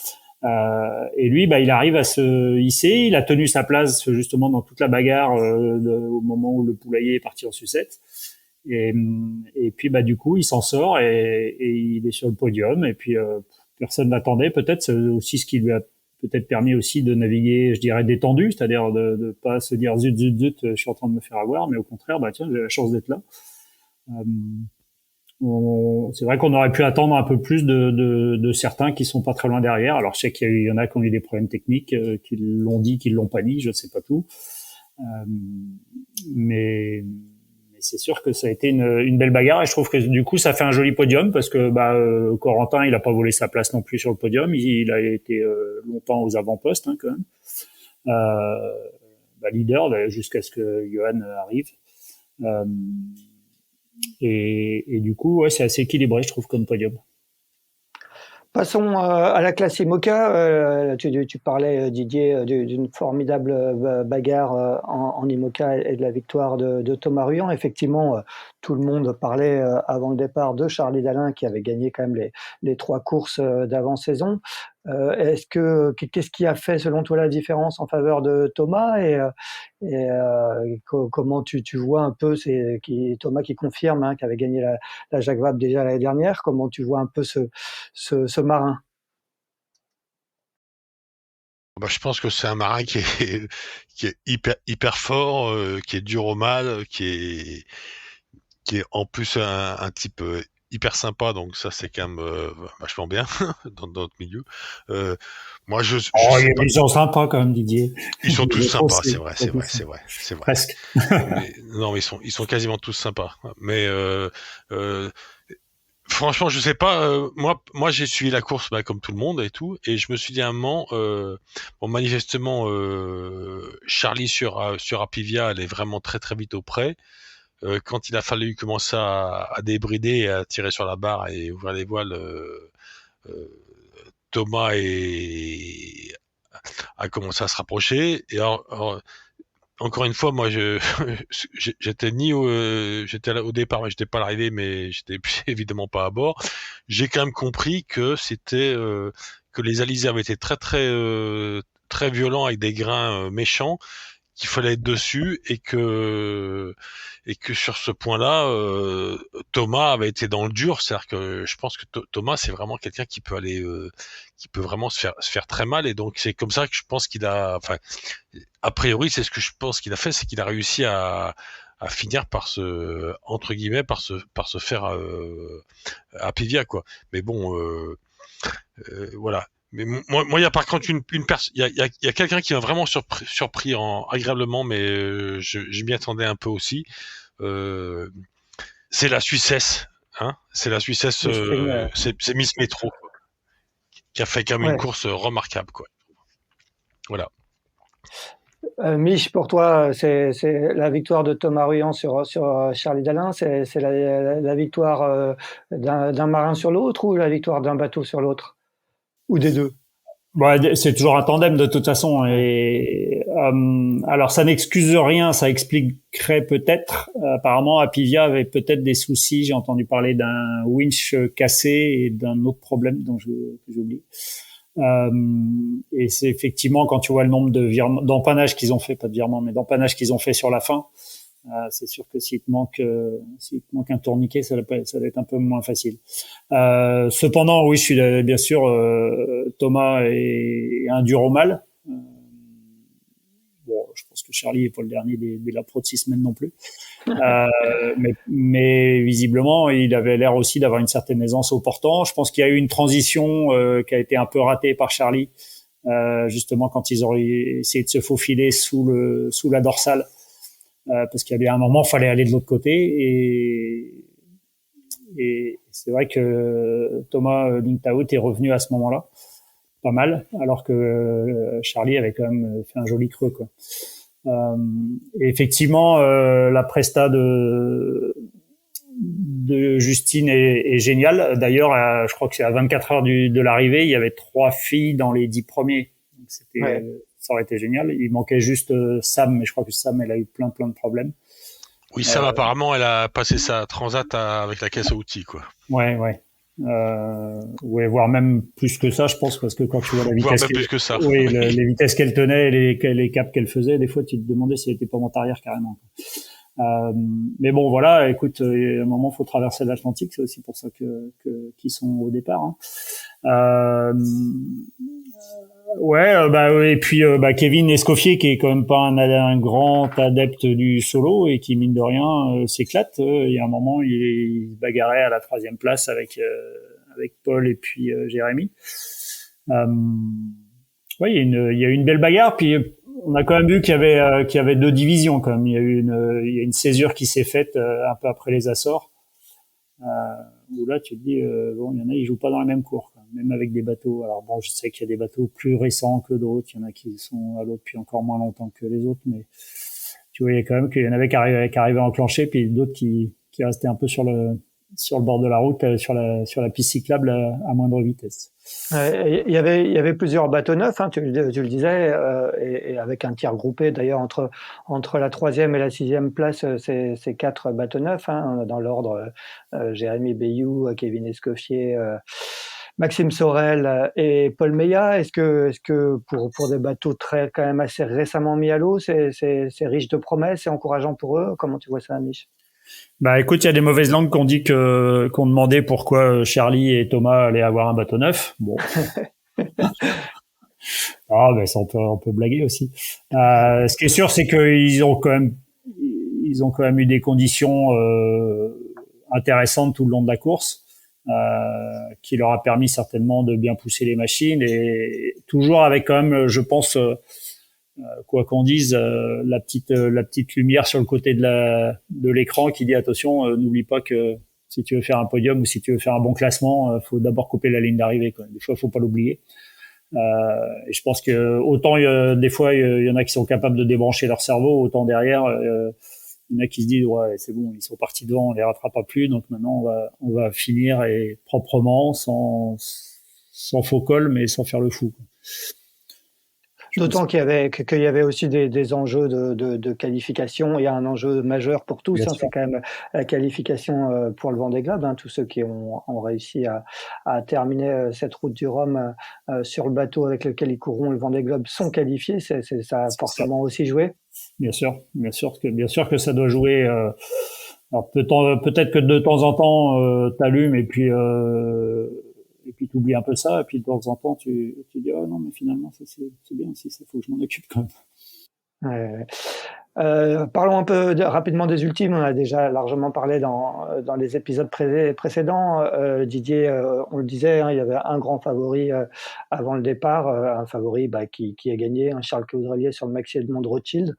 Et lui, il arrive à se hisser. Il a tenu sa place justement dans toute la bagarre au moment où le poulailler est parti en sucette. Et puis du coup, il s'en sort et il est sur le podium. Et puis personne l'attendait. Peut-être c'est aussi ce qui lui a peut-être permis aussi de naviguer, je dirais, détendu, c'est-à-dire de pas se dire zut, je suis en train de me faire avoir, mais au contraire, tiens, j'ai la chance d'être là. C'est vrai qu'on aurait pu attendre un peu plus de certains qui sont pas très loin derrière. Alors je sais qu'il y en a qui ont eu des problèmes techniques, qui l'ont dit, qui l'ont pas dit, je sais pas tout. Mais c'est sûr que ça a été une belle bagarre, et je trouve que du coup ça fait un joli podium, parce que Corentin, il a pas volé sa place non plus sur le podium. Il a été longtemps aux avant-postes, hein, quand même. Leader jusqu'à ce que Johan arrive. Et du coup, ouais, c'est assez équilibré, je trouve, comme podium. Passons à la classe IMOCA. Tu parlais, Didier, d'une formidable bagarre en IMOCA et de la victoire de Thomas Ruyant. Effectivement, tout le monde parlait avant le départ de Charlie Dalin, qui avait gagné quand même les 3 courses d'avant-saison. Qu'est-ce qui a fait selon toi la différence en faveur de Thomas, et comment tu vois un peu Thomas qui confirme, hein, qui avait gagné la Jacques Vabre déjà l'année dernière, comment tu vois un peu ce marin? Je pense que c'est un marin qui est hyper fort, qui est dur au mal, qui est en plus un type hyper sympa, donc ça c'est quand même vachement bien dans notre milieu. Moi ils sont sympas quand même, Didier. Ils sont tous sympas, c'est vrai. Presque. Mais, non, ils sont quasiment tous sympas. Mais franchement, je sais pas. Moi, j'ai suivi la course comme tout le monde et tout, et je me suis dit à un moment, manifestement, Charlie sur Apivia allait vraiment très très vite au près. Quand il a fallu commencer à débrider et à tirer sur la barre et ouvrir les voiles, Thomas a commencé à se rapprocher. Et encore une fois, moi, j'étais j'étais au départ, mais j'étais pas à l'arrivée, mais j'étais évidemment pas à bord. J'ai quand même compris que c'était que les alizés avaient été très très très violents, avec des grains méchants, qu'il fallait être dessus, et que sur ce point-là, Thomas avait été dans le dur. C'est-à-dire que je pense que Thomas, c'est vraiment quelqu'un qui peut aller, qui peut vraiment se faire très mal, et donc c'est comme ça que je pense qu'il a, enfin, a priori, c'est ce que je pense qu'il a fait, c'est qu'il a réussi à finir par entre guillemets, par se faire à Pivia, quoi. Mais bon, voilà. Mais moi, il y a par contre il y a quelqu'un qui m'a vraiment surpris agréablement, mais je m'y attendais un peu aussi. C'est la Suissesse, hein. C'est la Suissesse, c'est Miss Métro, quoi, qui a fait quand même une course remarquable, quoi. Voilà. Mich, pour toi, c'est la victoire de Thomas Ruyant sur Charlie Dalin, c'est la victoire d'un marin sur l'autre ou la victoire d'un bateau sur l'autre? Ou des deux? Ouais, c'est toujours un tandem de toute façon. Ouais. Et alors ça n'excuse rien, ça expliquerait peut-être. Apparemment, Apivia avait peut-être des soucis. J'ai entendu parler d'un winch cassé et d'un autre problème que j'oublie. Euh, et c'est effectivement quand tu vois le nombre de d'empannages qu'ils ont fait, pas de virements, mais d'empannages qu'ils ont fait sur la fin. C'est sûr que s'il te manque un tourniquet, ça doit être un peu moins facile. Cependant, oui, je suis bien sûr Thomas est un dur au mal. Bon, je pense que Charlie est pas le dernier des lapros de 6 semaines non plus. Mais visiblement, il avait l'air aussi d'avoir une certaine aisance au portant. Je pense qu'il y a eu une transition qui a été un peu ratée par Charlie, justement quand ils auraient essayé de se faufiler sous la dorsale, parce qu'il y avait un moment, fallait aller de l'autre côté et c'est vrai que Thomas Lingtaout est revenu à ce moment-là, pas mal, alors que Charlie avait quand même fait un joli creux, quoi. Et effectivement, la presta de Justine est géniale. D'ailleurs, je crois que c'est à 24 heures de l'arrivée, il y avait 3 filles dans les 10 premiers. Donc Ouais. ça aurait été génial. Il manquait juste Sam, mais je crois que Sam, elle a eu plein de problèmes. Oui, Sam, Euh, apparemment, elle a passé sa transat avec la caisse à outils, quoi. ouais. Ouais, voire même plus que ça, je pense, parce que quand tu vois la Voire vitesse même plus que ça. oui, Oui. les vitesses qu'elle tenait, les caps qu'elle faisait, des fois, tu te demandais si elle était pas monte arrière carrément. Mais bon, voilà, écoute, à un moment, faut traverser l'Atlantique, c'est aussi pour ça qu'ils sont au départ. Hein. Euh, ouais, et puis Kevin Escoffier, qui est quand même pas un grand adepte du solo et qui mine de rien s'éclate. Il y a un moment, il se bagarrait à la 3e place avec Paul et puis Jérémy. Euh, ouais, il y a eu une belle bagarre. Puis on a quand même vu qu'il y avait 2 divisions quand même. Il y a une césure qui s'est faite un peu après les Açores. Euh, où là, tu te dis, bon, il y en a, ils jouent pas dans la même cour, quoi, même avec des bateaux. Alors bon, je sais qu'il y a des bateaux plus récents que d'autres. Il y en a qui sont à l'eau depuis encore moins longtemps que les autres, mais tu voyais quand même qu'il y en avait qui arrivaient à enclencher, puis d'autres qui restaient un peu sur le bord de la route, sur la piste cyclable à moindre vitesse. Il y avait plusieurs bateaux neufs, hein, tu le disais, et avec un tir groupé d'ailleurs entre la 3e et la 6e place, c'est 4 bateaux neufs, hein, dans l'ordre, Jérémy Bayou, Kevin Escoffier, Maxime Sorel et Paul Meillat. Est-ce que pour des bateaux très quand même assez récemment mis à l'eau, c'est riche de promesses et encourageant pour eux? Comment tu vois ça, Mich? Bah écoute, il y a des mauvaises langues qu'on demandait pourquoi Charlie et Thomas allaient avoir un bateau neuf. Bon, ça on peut blaguer aussi. Ce qui est sûr, c'est ils ont quand même eu des conditions intéressantes tout le long de la course, qui leur a permis certainement de bien pousser les machines et toujours avec quand même, je pense, quoi qu'on dise, la petite lumière sur le côté de l'écran qui dit attention, n'oublie pas que si tu veux faire un podium ou si tu veux faire un bon classement, faut d'abord couper la ligne d'arrivée, quoi. Des fois, faut pas l'oublier. Et je pense que autant des fois il y en a qui sont capables de débrancher leur cerveau, autant derrière il y en a qui se disent ouais c'est bon, ils sont partis devant, on les rattrapera plus, donc maintenant on va finir et proprement sans faux col mais sans faire le fou, quoi. D'autant qu'il y avait aussi des enjeux de qualification. Il y a un enjeu majeur pour tous, hein, c'est quand même la qualification pour le Vendée Globe, hein, tous ceux qui ont réussi à terminer cette route du Rhum sur le bateau avec lequel ils courront le Vendée Globe sont qualifiés. Ça a forcément aussi joué. Bien sûr que ça doit jouer. Alors peut-être que de temps en temps t'allumes et puis t'oublies un peu ça, et puis de temps en temps tu dis oh non mais finalement ça c'est bien aussi, ça faut que je m'en occupe quand même. Parlons un peu rapidement des ultimes. On a déjà largement parlé dans les épisodes précédents. Didier, on le disait, hein, il y avait un grand favori avant le départ, un favori qui a gagné, un Charles Caudrelier sur le Maxi Edmond Rothschild.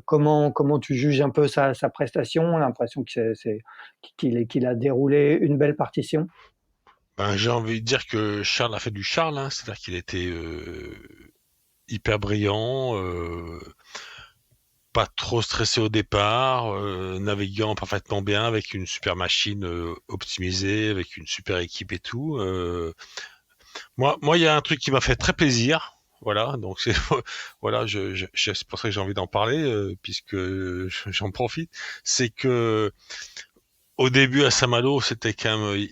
Comment tu juges un peu sa prestation? On a l'impression qu'il a déroulé une belle partition. Ben, j'ai envie de dire que Charles a fait du Charles, hein, c'est-à-dire qu'il était hyper brillant, pas trop stressé au départ, naviguant parfaitement bien avec une super machine optimisée, avec une super équipe et tout. Moi, il y a un truc qui m'a fait très plaisir. Voilà, donc c'est voilà, c'est pour ça que j'ai envie d'en parler puisque j'en profite. C'est que au début à Saint-Malo, c'était quand même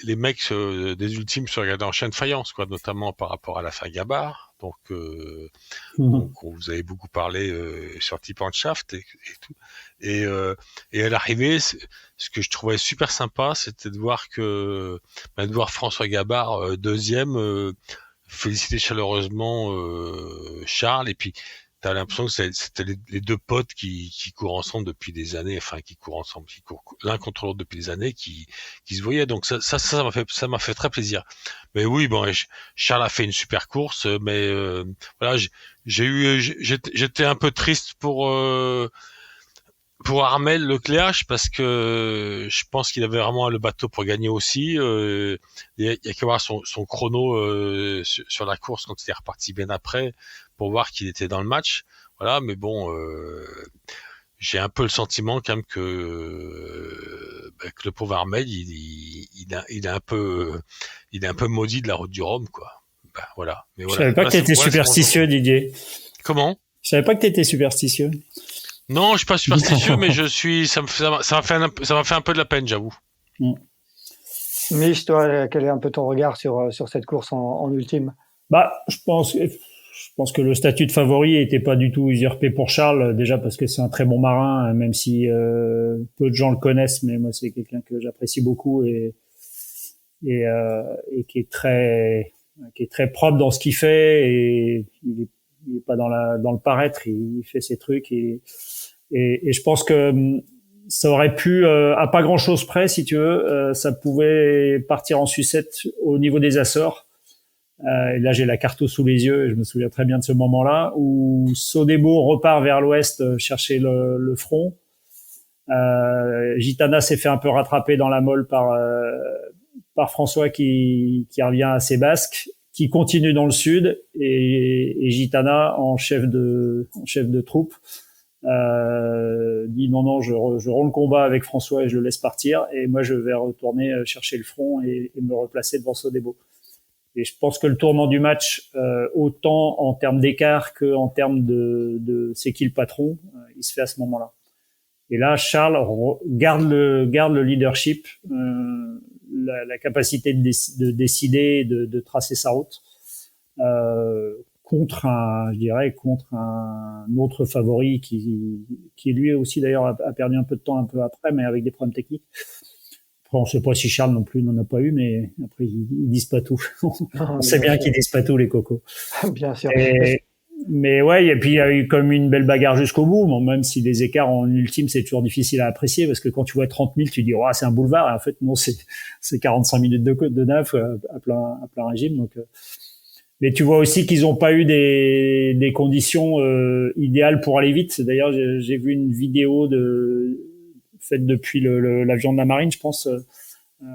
les mecs des ultimes se regardaient en chaîne de faïence, quoi, notamment par rapport à l'affaire Gabard. Donc vous avez beaucoup parlé sur Tip and Shaft et tout. Et à l'arrivée, ce que je trouvais super sympa, c'était de voir de voir François Gabard deuxième, féliciter chaleureusement Charles, et puis t'as l'impression que c'était les deux potes qui courent ensemble depuis des années, enfin qui courent ensemble, qui courent l'un contre l'autre depuis des années, qui se voyaient. Donc ça m'a fait très plaisir. Mais oui, bon, Charles a fait une super course, mais voilà, j'étais un peu triste pour Armel Lecléache, parce que je pense qu'il avait vraiment le bateau pour gagner aussi. Il y a qu'à voir son chrono sur la course quand il est reparti bien après pour voir qu'il était dans le match. Voilà, mais bon, j'ai un peu le sentiment quand même que le pauvre Armel, il est un peu maudit de la route du Rhum, quoi. Ben, voilà. Mais Je voilà. savais pas que t'étais superstitieux, Didier. Comment? Je savais pas que t'étais superstitieux. Non, je suis pas superstitieux, mais ça m'a fait un peu de la peine, j'avoue. Mich, toi, quel est un peu ton regard sur cette course en ultime? Je pense que le statut de favori était pas du tout usurpé pour Charles, déjà parce que c'est un très bon marin, même si peu de gens le connaissent, mais moi c'est quelqu'un que j'apprécie beaucoup et qui est très propre dans ce qu'il fait, et il est pas dans le paraître, il fait ses trucs, et je pense que ça aurait pu, à pas grand chose près, si tu veux, ça pouvait partir en sucette au niveau des Açores. Et là, j'ai la carte sous les yeux, et je me souviens très bien de ce moment-là où Sodebo repart vers l'ouest chercher le front. Gitana s'est fait un peu rattraper dans la molle par François qui revient à ses basques, qui continue dans le sud, et Gitana en chef de troupe dit non, je rends le combat avec François et je le laisse partir, et moi je vais retourner chercher le front et me replacer devant Sodebo. Et je pense que le tournant du match, autant en termes d'écart que en termes de c'est qui le patron, il se fait à ce moment-là. Et là, Charles garde le leadership, la capacité de décider, de tracer sa route, contre un autre favori qui lui aussi d'ailleurs a perdu un peu de temps un peu après, mais avec des problèmes techniques. Après, on sait pas si Charles non plus n'en a pas eu, mais après ils disent pas tout. On sait bien qu'ils disent pas tout, les cocos. Bien sûr. Mais ouais, et puis il y a eu comme une belle bagarre jusqu'au bout, bon, même si les écarts en ultime c'est toujours difficile à apprécier, parce que quand tu vois 30 000, tu dis oh, c'est un boulevard, et en fait non, c'est 45 minutes de neuf à plein régime. Donc mais tu vois aussi qu'ils ont pas eu des conditions idéales pour aller vite. D'ailleurs, j'ai vu une vidéo faite depuis l'avion de la marine, je pense,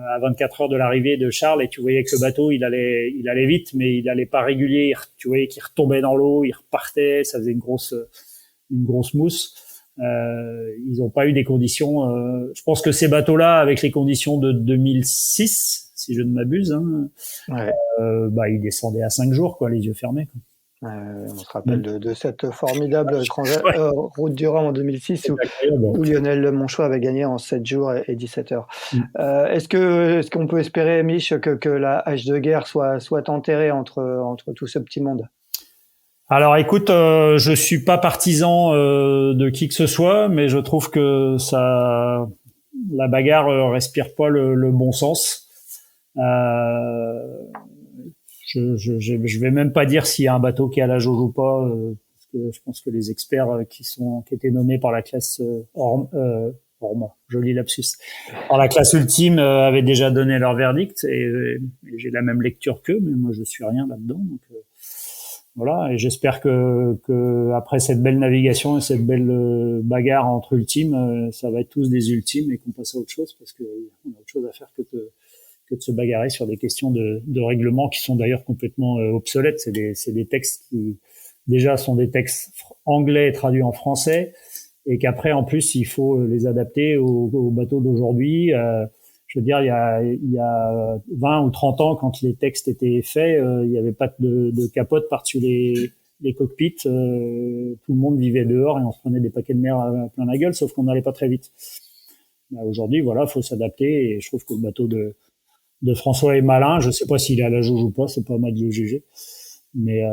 à 24 heures de l'arrivée de Charles, et tu voyais que le bateau il allait vite, mais il allait pas régulier. Tu voyais qu'il retombait dans l'eau, il repartait, ça faisait une grosse mousse. Ils ont pas eu des conditions. Je pense que ces bateaux-là, avec les conditions de 2006, si je ne m'abuse, Ouais. Ils descendaient à 5 jours, quoi, les yeux fermés, quoi. On se rappelle de cette formidable route du Rhum en 2006 où Lionel Monchois avait gagné en 7 jours et 17 heures. Est-ce qu'on peut espérer, Mich, que la hache de guerre soit enterrée entre tout ce petit monde? Alors écoute, je suis pas partisan de qui que ce soit, mais je trouve que la bagarre respire pas le bon sens. Je vais même pas dire s'il y a un bateau qui est à la jauge ou pas, parce que je pense que les experts qui étaient nommés par la classe Orma, joli lapsus, par la classe ultime avaient déjà donné leur verdict, et j'ai la même lecture qu'eux, mais moi je suis rien là-dedans, donc voilà. Et j'espère que après cette belle navigation et cette belle bagarre entre ultimes, ça va être tous des ultimes et qu'on passe à autre chose, parce que on a autre chose à faire que de se bagarrer sur des questions de règlement qui sont d'ailleurs complètement obsolètes. C'est des textes déjà sont des textes anglais traduits en français, et qu'après en plus il faut les adapter aux bateaux d'aujourd'hui. Je veux dire, il y a 20 ou 30 ans, quand les textes étaient faits, il n'y avait pas de capote par-dessus les cockpits. Tout le monde vivait dehors et on se prenait des paquets de mer plein la gueule, sauf qu'on n'allait pas très vite. Aujourd'hui, voilà, faut s'adapter, et je trouve que le bateau de François est malin. Je sais pas s'il est à la jauge ou pas, c'est pas à moi de le juger. Mais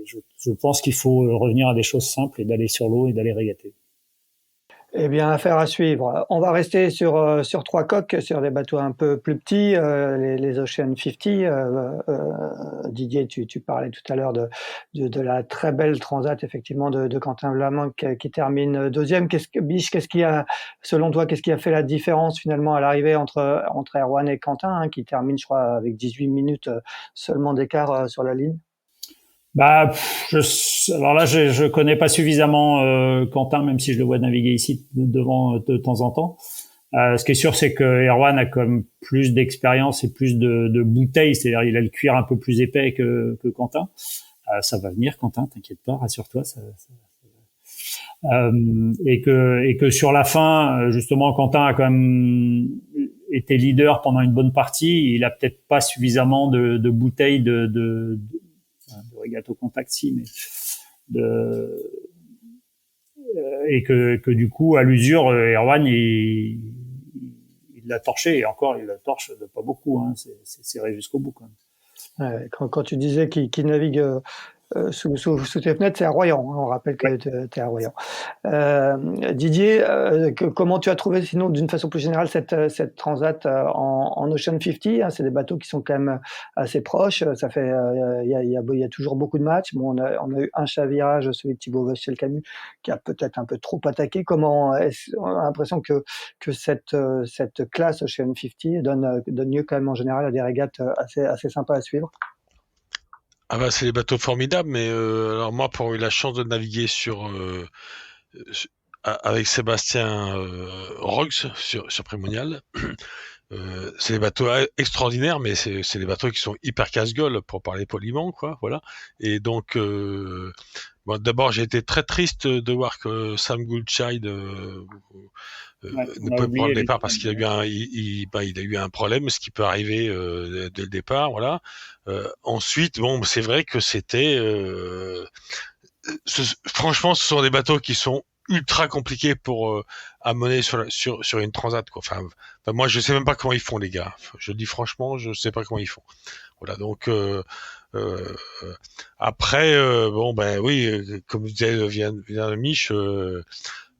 je pense qu'il faut revenir à des choses simples et d'aller sur l'eau et d'aller régater. Eh bien, affaire à suivre. On va rester sur trois coques, sur des bateaux un peu plus petits, les Ocean 50. Didier, tu parlais tout à l'heure de la très belle transat, effectivement, de Quentin Flamand qui termine deuxième. Biche, selon toi, qu'est-ce qui a fait la différence finalement à l'arrivée entre Erwan et Quentin, hein, qui termine, je crois, avec 18 minutes seulement d'écart sur la ligne? Bah, alors là, je connais pas suffisamment Quentin, même si je le vois naviguer ici devant de temps en temps. Ce qui est sûr, c'est que Erwan a comme plus d'expérience et plus de bouteilles, c'est-à-dire il a le cuir un peu plus épais que Quentin. Ça va venir, Quentin, t'inquiète pas, rassure-toi. Et que sur la fin, justement, Quentin a quand même été leader pendant une bonne partie. Il a peut-être pas suffisamment de bouteilles de régate au contact, si, mais et que du coup, à l'usure, Erwan, il l'a torché, et encore, il la torche de pas beaucoup, hein. C'est serré jusqu'au bout, quand même. Ouais, quand tu disais qu'il navigue sous tes fenêtres, c'est à Royan, hein, on rappelle que Ouais. tu es à Royan. Didier, comment tu as trouvé, sinon, d'une façon plus générale, cette transat en Ocean 50, hein, c'est des bateaux qui sont quand même assez proches. Ça fait, il y a toujours beaucoup de matchs. Bon, on a eu un chavirage, celui de Thibaut Vachel-Camus, qui a peut-être un peu trop attaqué. On a l'impression que cette classe Ocean 50 donne lieu quand même en général à des régates assez sympas à suivre. Ah bah c'est des bateaux formidables, mais alors moi pour eu la chance de naviguer avec Sébastien Rogs sur Primonial, c'est des bateaux extraordinaires, mais c'est des bateaux qui sont hyper casse-gueule pour parler poliment, quoi, voilà. Et donc bon, d'abord j'ai été très triste de voir que Sam Goodchild Ouais, ne on a pouvait pas prendre oublié le les départ parce qu'il a eu il a eu un problème, ce qui peut arriver dès le départ, voilà. Ensuite, bon, c'est vrai que c'était, franchement, ce sont des bateaux qui sont ultra compliqués pour à mener sur une transat, quoi. Enfin, moi, je sais même pas comment ils font, les gars. Je le dis franchement, je sais pas comment ils font. Voilà, donc euh, après, bon, ben oui, comme disait vient de Mich.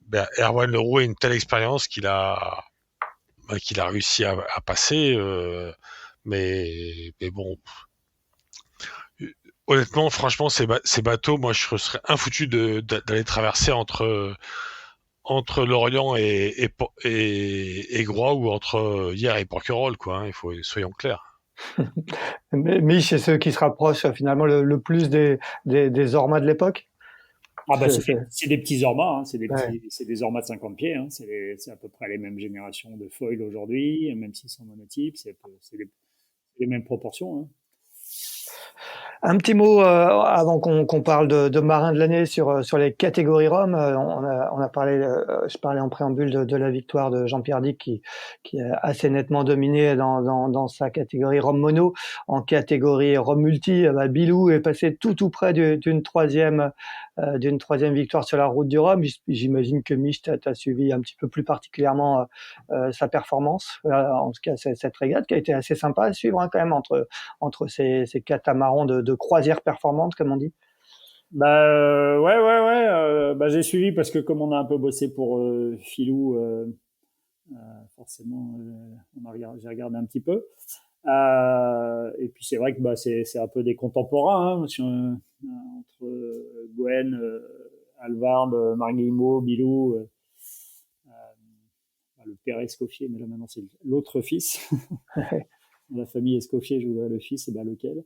Ben, Erwan Leroux a une telle expérience qu'il a réussi à passer, mais bon, honnêtement, franchement, ces bateaux, moi, je serais infoutu d'aller traverser entre Lorient et Groix, ou entre Hyères et Porquerolles, quoi, hein, soyons clairs. Mais Mich, c'est ceux qui se rapprochent finalement le plus des Ormas de l'époque. Ah bah C'est- c'est- c'est des petits Ormas, hein. ouais. C'est des Ormas de 50 pieds, hein. C'est à peu près les mêmes générations de foil aujourd'hui, même s'ils sont monotypes, c'est les mêmes proportions, hein. Un petit mot avant qu'on parle de marin de l'année sur les catégories Rome. On a parlé, je parlais en préambule de la victoire de Jean-Pierre Dick qui a assez nettement dominé dans sa catégorie Rome mono. En catégorie Rome multi, bah, Bilou est passé tout près d'une troisième victoire sur la route du Rhum. J'imagine que Mich t'a suivi un petit peu plus particulièrement sa performance. En tout cas, cette régate qui a été assez sympa à suivre, hein, quand même, entre ces catamarans de croisière performante, comme on dit. Bah ouais. Bah j'ai suivi parce que comme on a un peu bossé pour Filou, forcément, j'ai regardé un petit peu. Et puis c'est vrai que bah c'est un peu des contemporains, hein, entre Gwen, Alvard, Marguillemot, Bilou, le père Escoffier, mais là maintenant c'est l'autre fils. La famille Escoffier, je voudrais le fils, et bah lequel.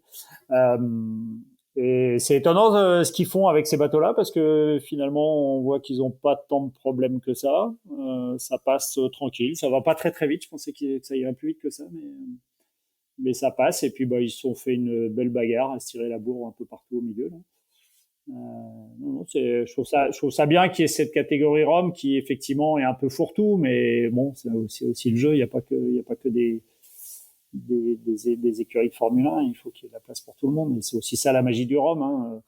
Et c'est étonnant ce qu'ils font avec ces bateaux-là, parce que finalement on voit qu'ils n'ont pas tant de problèmes que ça. Ça passe tranquille, ça va pas très vite. Je pensais que ça irait plus vite que ça, mais ça passe. Et puis bah ils se sont fait une belle bagarre à se tirer la bourre un peu partout au milieu, là. Non, je trouve ça bien qu'il y ait cette catégorie Rome qui effectivement est un peu fourre-tout, mais bon, c'est aussi le jeu. Il y a pas que des écuries de Formule 1. Il faut qu'il y ait de la place pour tout le monde. Et c'est aussi ça la magie du Rome. Hein.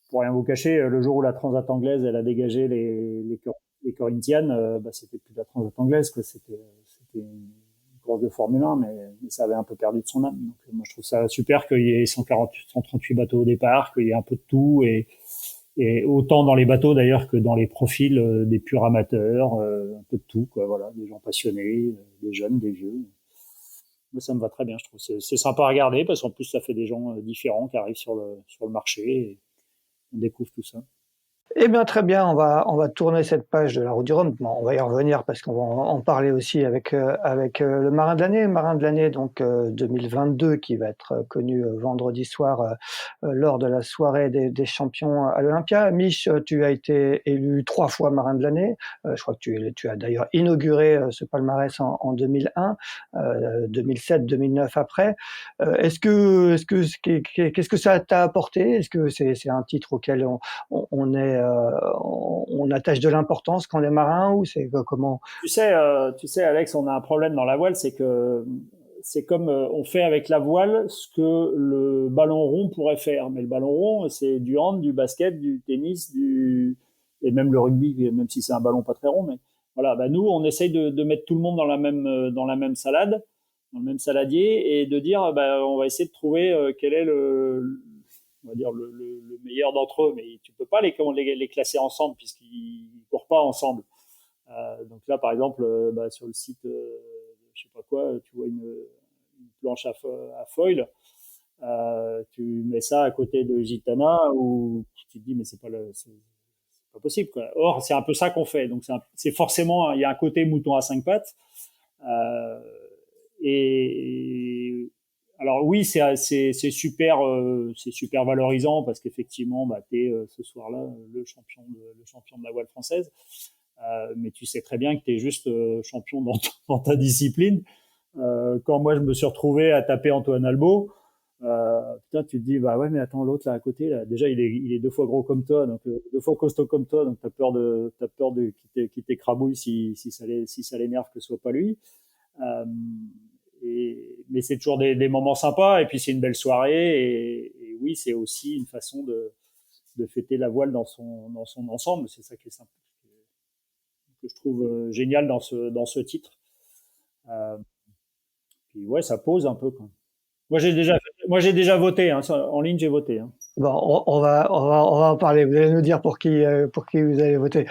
Pour rien vous cacher, le jour où la Transat anglaise elle a dégagé les Corinthians, c'était plus de la Transat anglaise, quoi. C'était une course de Formule 1, mais ça avait un peu perdu de son âme. Donc, moi, je trouve ça super qu'il y ait 138 bateaux au départ, qu'il y ait un peu de tout, et autant dans les bateaux d'ailleurs que dans les profils des purs amateurs, un peu de tout, quoi. Voilà, des gens passionnés, des jeunes, des vieux. Moi, ça me va très bien, je trouve. C'est sympa à regarder parce qu'en plus, ça fait des gens différents qui arrivent sur le marché et on découvre tout ça. Eh bien, très bien, on va tourner cette page de la Route du Rhum. Bon, on va y revenir parce qu'on va en parler aussi avec le marin de l'année. Marin de l'année, donc 2022, qui va être connu vendredi soir lors de la soirée des champions à l'Olympia. Mich, tu as été élu 3 fois marin de l'année. Je crois que tu as d'ailleurs inauguré ce palmarès en 2001, 2007, 2009 après. Qu'est-ce que ça t'a apporté? Est-ce que c'est un titre auquel on attache de l'importance quand on est marin, ou c'est comment? Tu sais, Alex, on a un problème dans la voile, c'est que c'est comme on fait avec la voile ce que le ballon rond pourrait faire. Mais le ballon rond, c'est du hand, du basket, du tennis, et même le rugby, même si c'est un ballon pas très rond. Mais voilà, nous, on essaye de mettre tout le monde dans la même salade, dans le même saladier, et de dire, on va essayer de trouver quel est on va dire le meilleur d'entre eux, mais tu peux pas les classer ensemble puisqu'ils courent pas ensemble. Donc là, par exemple, sur le site, je sais pas quoi, tu vois une planche à foil, tu mets ça à côté de Gitana, ou tu te dis mais c'est pas possible, quoi. Or, c'est un peu ça qu'on fait. Donc c'est forcément, il y a un côté mouton à 5 pattes. Et alors oui, c'est super valorisant parce qu'effectivement, t'es ce soir-là le champion de la voile française. Mais tu sais très bien que t'es juste champion dans ta discipline. Quand moi je me suis retrouvé à taper Antoine Albo, putain, tu te dis ouais, mais attends, l'autre là à côté, là, déjà il est 2 fois gros comme toi, donc 2 fois costaud comme toi, donc t'as peur de qu'il t'écrabouille si ça l'énerve que ce soit pas lui. Mais c'est toujours des moments sympas, et puis c'est une belle soirée, et oui, c'est aussi une façon de fêter la voile dans son ensemble. C'est ça qui est sympa, que je trouve génial dans ce titre. Puis ouais, ça pose un peu, quoi. Moi j'ai déjà voté, hein, en ligne j'ai voté, hein. Bon, on va en parler. Vous allez nous dire pour qui vous allez voter.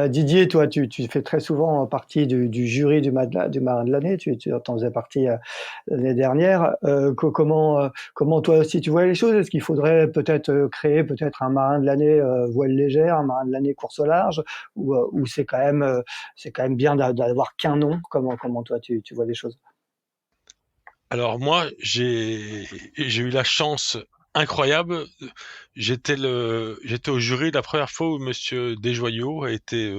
Didier, toi, tu fais très souvent partie du jury du marin de l'année. Tu en faisais partie l'année dernière. Comment toi aussi tu vois les choses? Est-ce qu'il faudrait peut-être créer peut-être un marin de l'année voile légère, un marin de l'année course au large, ou c'est quand même bien d'avoir qu'un nom? Comment toi tu vois les choses? Alors moi, j'ai eu la chance incroyable. J'étais au jury la première fois où Monsieur Desjoyaux a été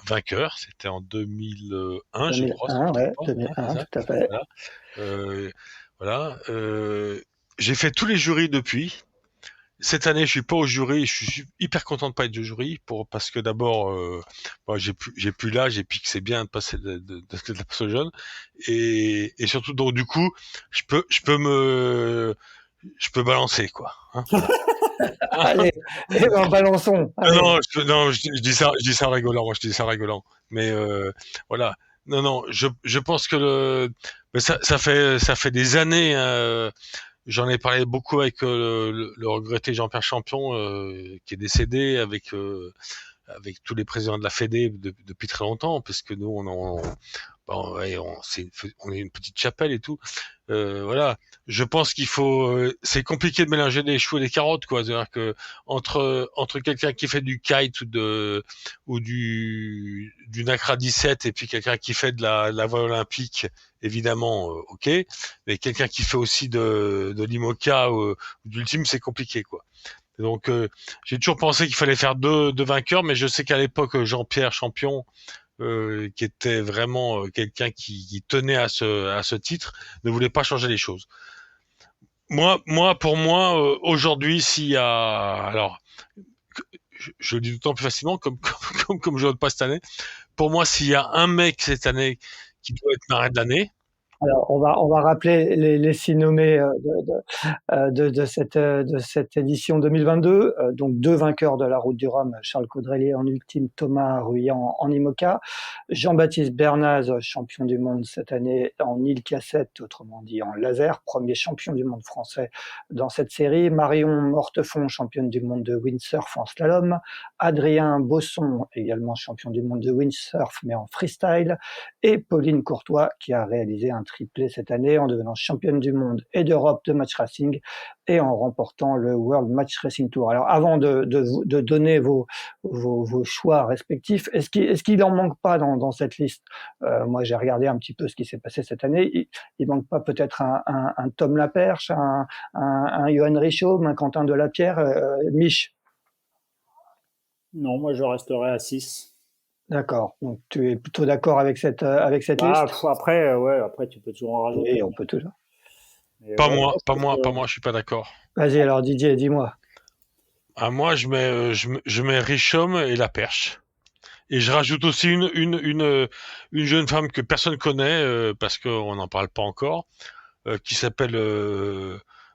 vainqueur. C'était en 2001, je crois. 2001, ouais, 2001, tout à fait. Voilà. J'ai fait tous les jurys depuis. Cette année, je suis pas au jury. Je suis hyper content de pas être au jury parce que d'abord, j'ai plus l'âge, et puis que c'est bien de passer de la passer aux jeunes, et surtout, donc du coup, je peux balancer, quoi. Hein. Allez, balançons. Allez. Non, je dis ça en rigolant. Mais voilà. Non, je pense que ça fait des années. J'en ai parlé beaucoup avec le regretté Jean-Pierre Champion, qui est décédé, avec tous les présidents de la Fédé depuis très longtemps, parce que nous on est une petite chapelle et tout. Voilà. Je pense qu'il faut. C'est compliqué de mélanger des choux et des carottes, quoi. C'est-à-dire que entre quelqu'un qui fait du kite ou du NACRA 17, et puis quelqu'un qui fait de la voile olympique, évidemment, ok. Mais quelqu'un qui fait aussi de l'IMOCA ou d'ultime, c'est compliqué, quoi. Donc j'ai toujours pensé qu'il fallait faire deux vainqueurs, mais je sais qu'à l'époque, Jean-Pierre Champion, qui était vraiment quelqu'un qui tenait à ce titre, ne voulait pas changer les choses. Pour moi, aujourd'hui, s'il y a, alors, je le dis d'autant plus facilement, comme je vote pas cette année. Pour moi, s'il y a un mec cette année qui doit être marin de l'année, Alors, on va rappeler les 6 nommés de cette édition 2022. Donc, 2 vainqueurs de la Route du Rhum, Charles Caudrelier en ultime, Thomas Ruyant en IMOCA. Jean-Baptiste Bernaz, champion du monde cette année en île cassette, autrement dit en laser, premier champion du monde français dans cette série. Marion Mortefond, championne du monde de windsurf en slalom. Adrien Bosson, également champion du monde de windsurf, mais en freestyle. Et Pauline Courtois, qui a réalisé un triplé cette année en devenant championne du monde et d'Europe de match racing et en remportant le World Match Racing Tour. Alors, avant de donner vos choix respectifs, est-ce qu'il en manque pas dans cette liste? Moi, j'ai regardé un petit peu ce qui s'est passé cette année. Il manque pas peut-être un Tom Laperche, un Johan Richaud, un Quentin Delapierre, Mich? Non, moi je resterai à 6. D'accord. Donc, tu es plutôt d'accord avec cette liste? Après tu peux toujours en rajouter. Oui, on peut toujours. Mais pas ouais, moi, je suis pas d'accord. Vas-y, alors Didier, dis-moi. Moi, je mets Richomme et la perche. Et je rajoute aussi une jeune femme que personne connaît parce qu'on n'en parle pas encore, qui s'appelle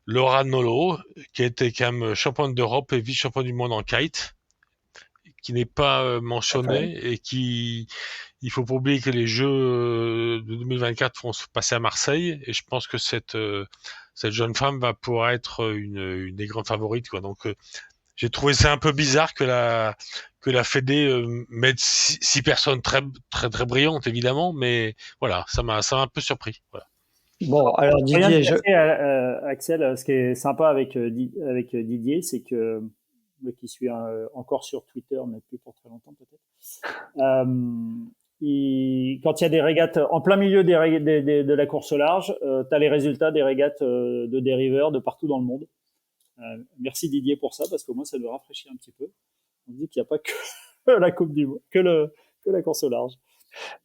Laura Nolo, qui a été quand même championne d'Europe et vice-championne du monde en kite, qui n'est pas mentionné et il faut pas oublier que les Jeux de 2024 vont se passer à Marseille et je pense que cette jeune femme va pouvoir être une des grandes favorites, quoi. Donc j'ai trouvé ça un peu bizarre que la Fédé mette six personnes très très très brillantes évidemment, mais voilà, ça m'a un peu surpris. Voilà. Bon, alors Rien de Didier, caché, Axel, ce qui est sympa avec Didier, c'est que moi qui suis encore sur Twitter, mais plus pour très longtemps peut-être, quand il y a des régates en plein milieu de la course au large, tu as les résultats des régates de dériveurs de partout dans le monde. Merci Didier pour ça, parce que moi ça me rafraîchit un petit peu. On dit qu'il n'y a pas que la Coupe du Monde, que la course au large.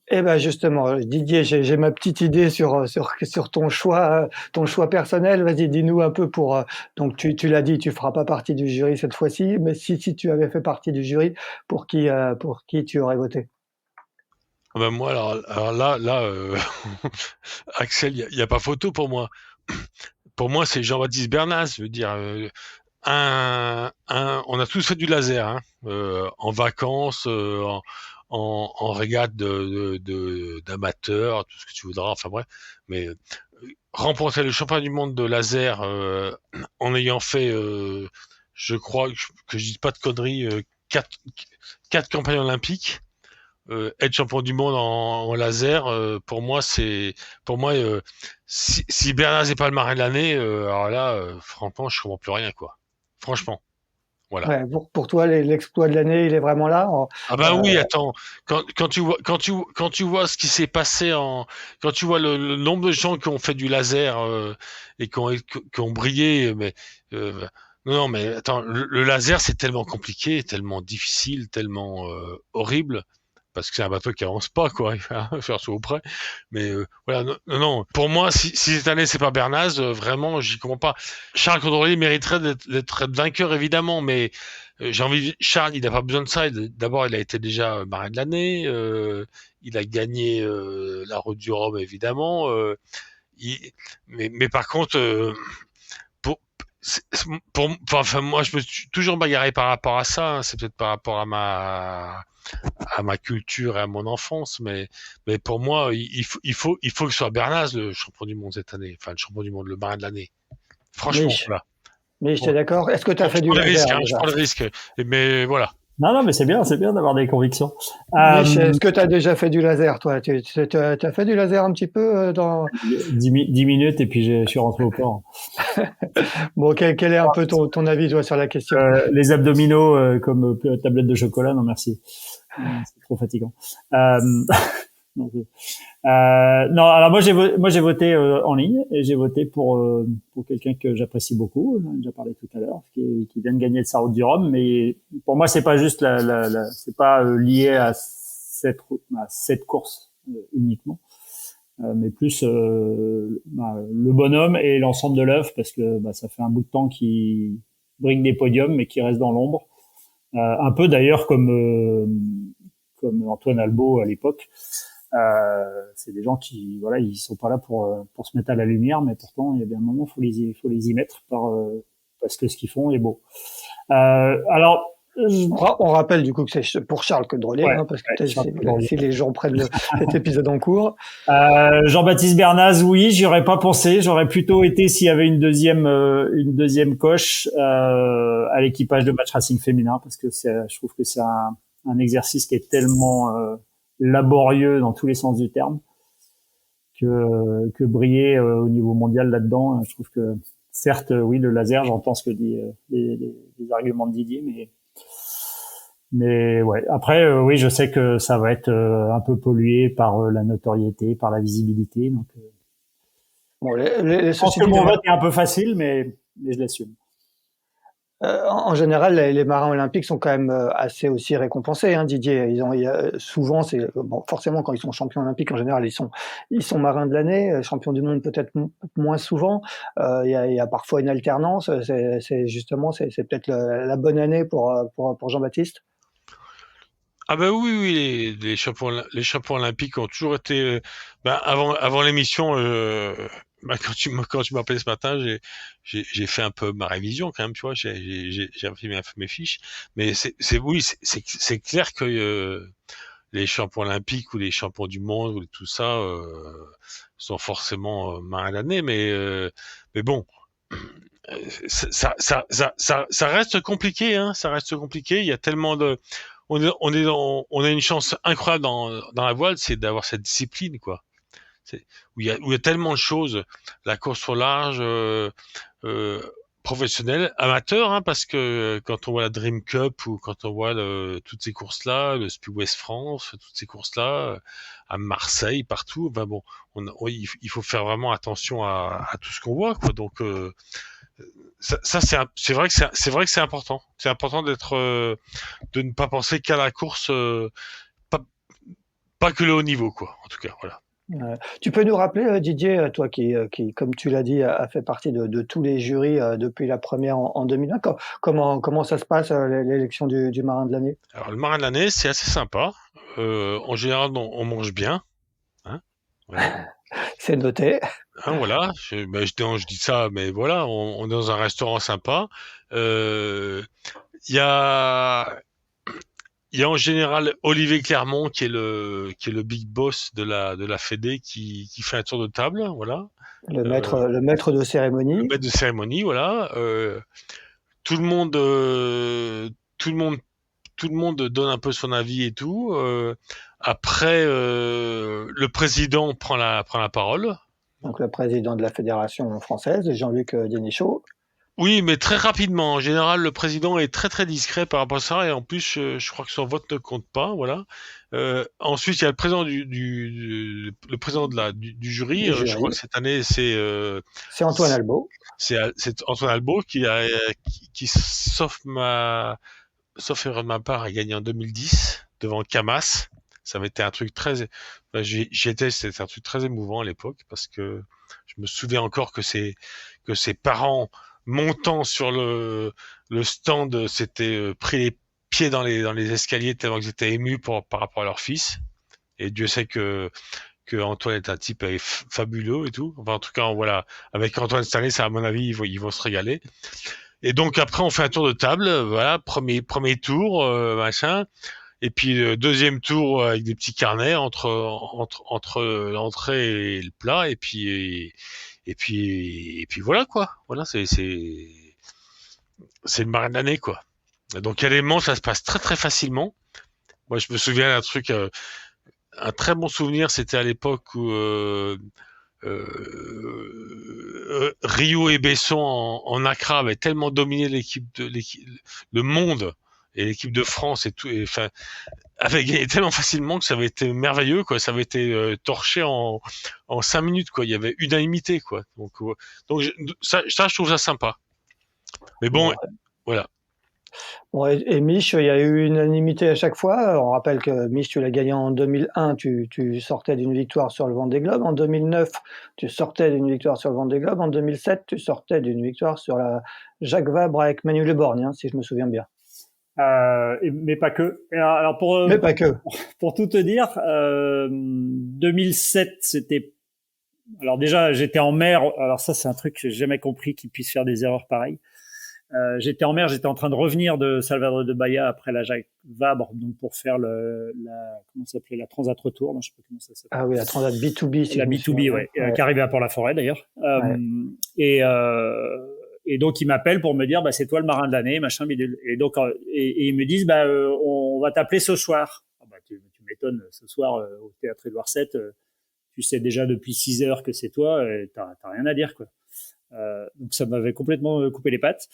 Eh ben justement, Didier, j'ai ma petite idée sur ton choix personnel. Vas-y, dis-nous un peu donc tu l'as dit, tu feras pas partie du jury cette fois-ci, mais si tu avais fait partie du jury, pour qui tu aurais voté? Moi alors là Axel, il y a pas photo pour moi. Pour moi, c'est Jean-Baptiste Bernaz. Je veux dire, on a tous fait du laser, hein, en vacances, en régate d'amateurs, tout ce que tu voudras. Enfin bref, mais remporter le championnat du monde de laser en ayant fait, je crois que je dis pas de conneries, quatre campagnes olympiques. Être champion du monde en laser, pour moi, si Bernard n'est pas le marin de l'année, alors là, franchement, je comprends plus rien, quoi. Franchement, voilà. Ouais, pour toi, l'exploit de l'année, il est vraiment là. Ah bah oui, attends, quand tu vois ce qui s'est passé quand tu vois le nombre de gens qui ont fait du laser et qui ont brillé, mais non, mais attends, le laser c'est tellement compliqué, tellement difficile, tellement horrible. Parce que c'est un bateau qui avance pas, quoi, il va faire ça auprès. Mais voilà, non. Pour moi, si cette année c'est pas Bernaz, vraiment, j'y comprends pas. Charles Caudrelier mériterait d'être vainqueur, évidemment, mais Charles, il n'a pas besoin de ça. D'abord, il a été déjà marin de l'année, il a gagné la Route du Rhum, évidemment. Mais par contre, enfin, moi, je me suis toujours bagarré par rapport à ça. Hein. C'est peut-être par rapport à ma culture et à mon enfance, mais pour moi, il faut que ce soit Bernaz le champion du monde cette année, enfin le champion du monde, le marin de l'année. Franchement, voilà. Mais je suis d'accord. Est-ce que tu as fait du laser déjà? Je prends le risque, mais voilà. Non, mais c'est bien d'avoir des convictions. Est-ce que tu as déjà fait du laser, toi? Tu as fait du laser un petit peu dans 10 minutes et puis je suis rentré au port. Bon, quel est un peu ton avis, toi, sur la question? Les abdominaux comme tablette de chocolat, non merci. C'est trop fatigant. Non, alors moi j'ai voté en ligne et j'ai voté pour quelqu'un que j'apprécie beaucoup, j'en ai déjà parlé tout à l'heure, qui vient de gagner sa Route du Rhum, mais pour moi c'est pas juste c'est pas lié à cette course uniquement. mais plus le bonhomme et l'ensemble de l'œuvre, parce que ça fait un bout de temps qu'il brigue des podiums, mais qui reste dans l'ombre. Un peu d'ailleurs comme Antoine Albo à l'époque. C'est des gens qui, voilà, ils sont pas là pour se mettre à la lumière, mais pourtant il y a bien un moment, faut les y mettre parce que ce qu'ils font est beau. Alors, on rappelle du coup que c'est pour Charles Caudrelier, ouais, hein, parce que si les gens prennent cet épisode en cours. Jean-Baptiste Bernaz, oui, j'y aurais pas pensé. J'aurais plutôt été s'il y avait une deuxième coche à l'équipage de match racing féminin, parce que je trouve que c'est un exercice qui est tellement laborieux dans tous les sens du terme que briller au niveau mondial là-dedans. Je trouve que certes, oui, le laser, j'entends ce que dit les arguments de Didier, mais ouais. Après, oui, je sais que ça va être un peu pollué par la notoriété, par la visibilité. Donc, bon, je pense que mon vote est un peu facile, mais je l'assume. En général, les marins olympiques sont quand même assez aussi récompensés, hein, Didier. Souvent, forcément quand ils sont champions olympiques, en général, ils sont marins de l'année, champions du monde peut-être moins souvent. Il y a parfois une alternance. C'est peut-être la bonne année pour Jean-Baptiste. Ah bah oui, les champions olympiques ont toujours été. Avant l'émission, quand tu m'as appelé ce matin, j'ai fait un peu ma révision quand même, tu vois. J'ai imprimé un peu mes fiches, mais c'est clair que les champions olympiques ou les champions du monde ou tout ça sont forcément marins à l'année, mais bon. Ça reste compliqué, hein. Ça reste compliqué. Il y a tellement de, on a une chance incroyable dans la voile, c'est d'avoir cette discipline, quoi. Où il y a tellement de choses. La course au large, professionnelle, amateur, hein, parce que quand on voit la Dream Cup ou quand on voit toutes ces courses-là, le Speed West France, toutes ces courses-là, à Marseille, partout, bon, il faut faire vraiment attention à tout ce qu'on voit, quoi. Donc, c'est vrai que c'est important. C'est important de ne pas penser qu'à la course, pas que le haut niveau, quoi. En tout cas, voilà. Tu peux nous rappeler, Didier, toi qui, comme tu l'as dit, a fait partie de tous les jurys depuis la première en 2001. Comment ça se passe l'élection du marin de l'année? Alors le marin de l'année, c'est assez sympa. En général, on mange bien. Hein, voilà. C'est noté. Hein, voilà, je dis ça, mais voilà, on est dans un restaurant sympa. Il y a en général Olivier Clermont qui est le big boss de la Fédé qui fait un tour de table, voilà. Le maître de cérémonie. Le maître de cérémonie, voilà. Tout le monde donne un peu son avis et tout. Après, le président prend la parole. Donc le président de la Fédération française, Jean-Luc Dénichot. Oui, mais très rapidement. En général, le président est très très discret par rapport à ça, et en plus, je crois que son vote ne compte pas, voilà. Ensuite, il y a le président le président du jury. Je crois que cette année, c'est Antoine Albo. C'est Antoine Albo qui sauf erreur de ma part, a gagné en 2010 devant Camas. Ça avait été un truc très, c'était un truc très émouvant à l'époque, parce que je me souviens encore que ses parents, montant sur le stand, s'étaient pris les pieds dans les escaliers tellement qu'ils étaient émus par rapport à leur fils. Et Dieu sait que Antoine est un type fabuleux et tout. Enfin, en tout cas, voilà, avec Antoine cette année, ça, à mon avis, ils vont se régaler. Et donc après, on fait un tour de table, voilà, premier tour, machin. Et puis deuxième tour avec des petits carnets entre l'entrée et le plat, et puis voilà, quoi. Voilà, c'est le marin de l'année, quoi. Donc élément, ça se passe très très facilement. Moi, je me souviens d'un truc, un très bon souvenir, c'était à l'époque où Rio et Besson en Accra avaient tellement dominé le monde et l'équipe de France et tout, enfin, avait gagné tellement facilement que ça avait été merveilleux, quoi. Ça avait été torché en 5 minutes, quoi. Il y avait unanimité, quoi. Donc ça, je trouve ça sympa. Mais bon, voilà. Bon, et Mich, il y a eu unanimité à chaque fois. On rappelle que Mich, tu l'as gagné en 2001, tu sortais d'une victoire sur le Vendée Globe. En 2009, tu sortais d'une victoire sur le Vendée Globe. En 2007, tu sortais d'une victoire sur la Jacques Vabre avec Manu Le Borgne, hein, si je me souviens bien. Mais pas que. Alors Mais pas que. pour tout te dire, 2007, c'était. Alors déjà, j'étais en mer. Alors ça, c'est un truc que j'ai jamais compris qu'ils puissent faire des erreurs pareilles. J'étais en mer, j'étais en train de revenir de Salvador de Bahia après la Jacques Vabre, donc pour faire comment ça s'appelait, la Transat Retour, je sais pas comment ça s'appelle. Ah oui, la Transat B2B, si la B2B, ouais, qui arrivait à Port-la-Forêt d'ailleurs. Ouais. Et donc ils m'appellent pour me dire, c'est toi le marin de l'année, machin. Et donc et ils me disent, on va t'appeler ce soir. Tu m'étonnes, ce soir au théâtre Édouard VII, tu sais déjà depuis 6 heures que c'est toi, t'as rien à dire, quoi. Donc ça m'avait complètement coupé les pattes.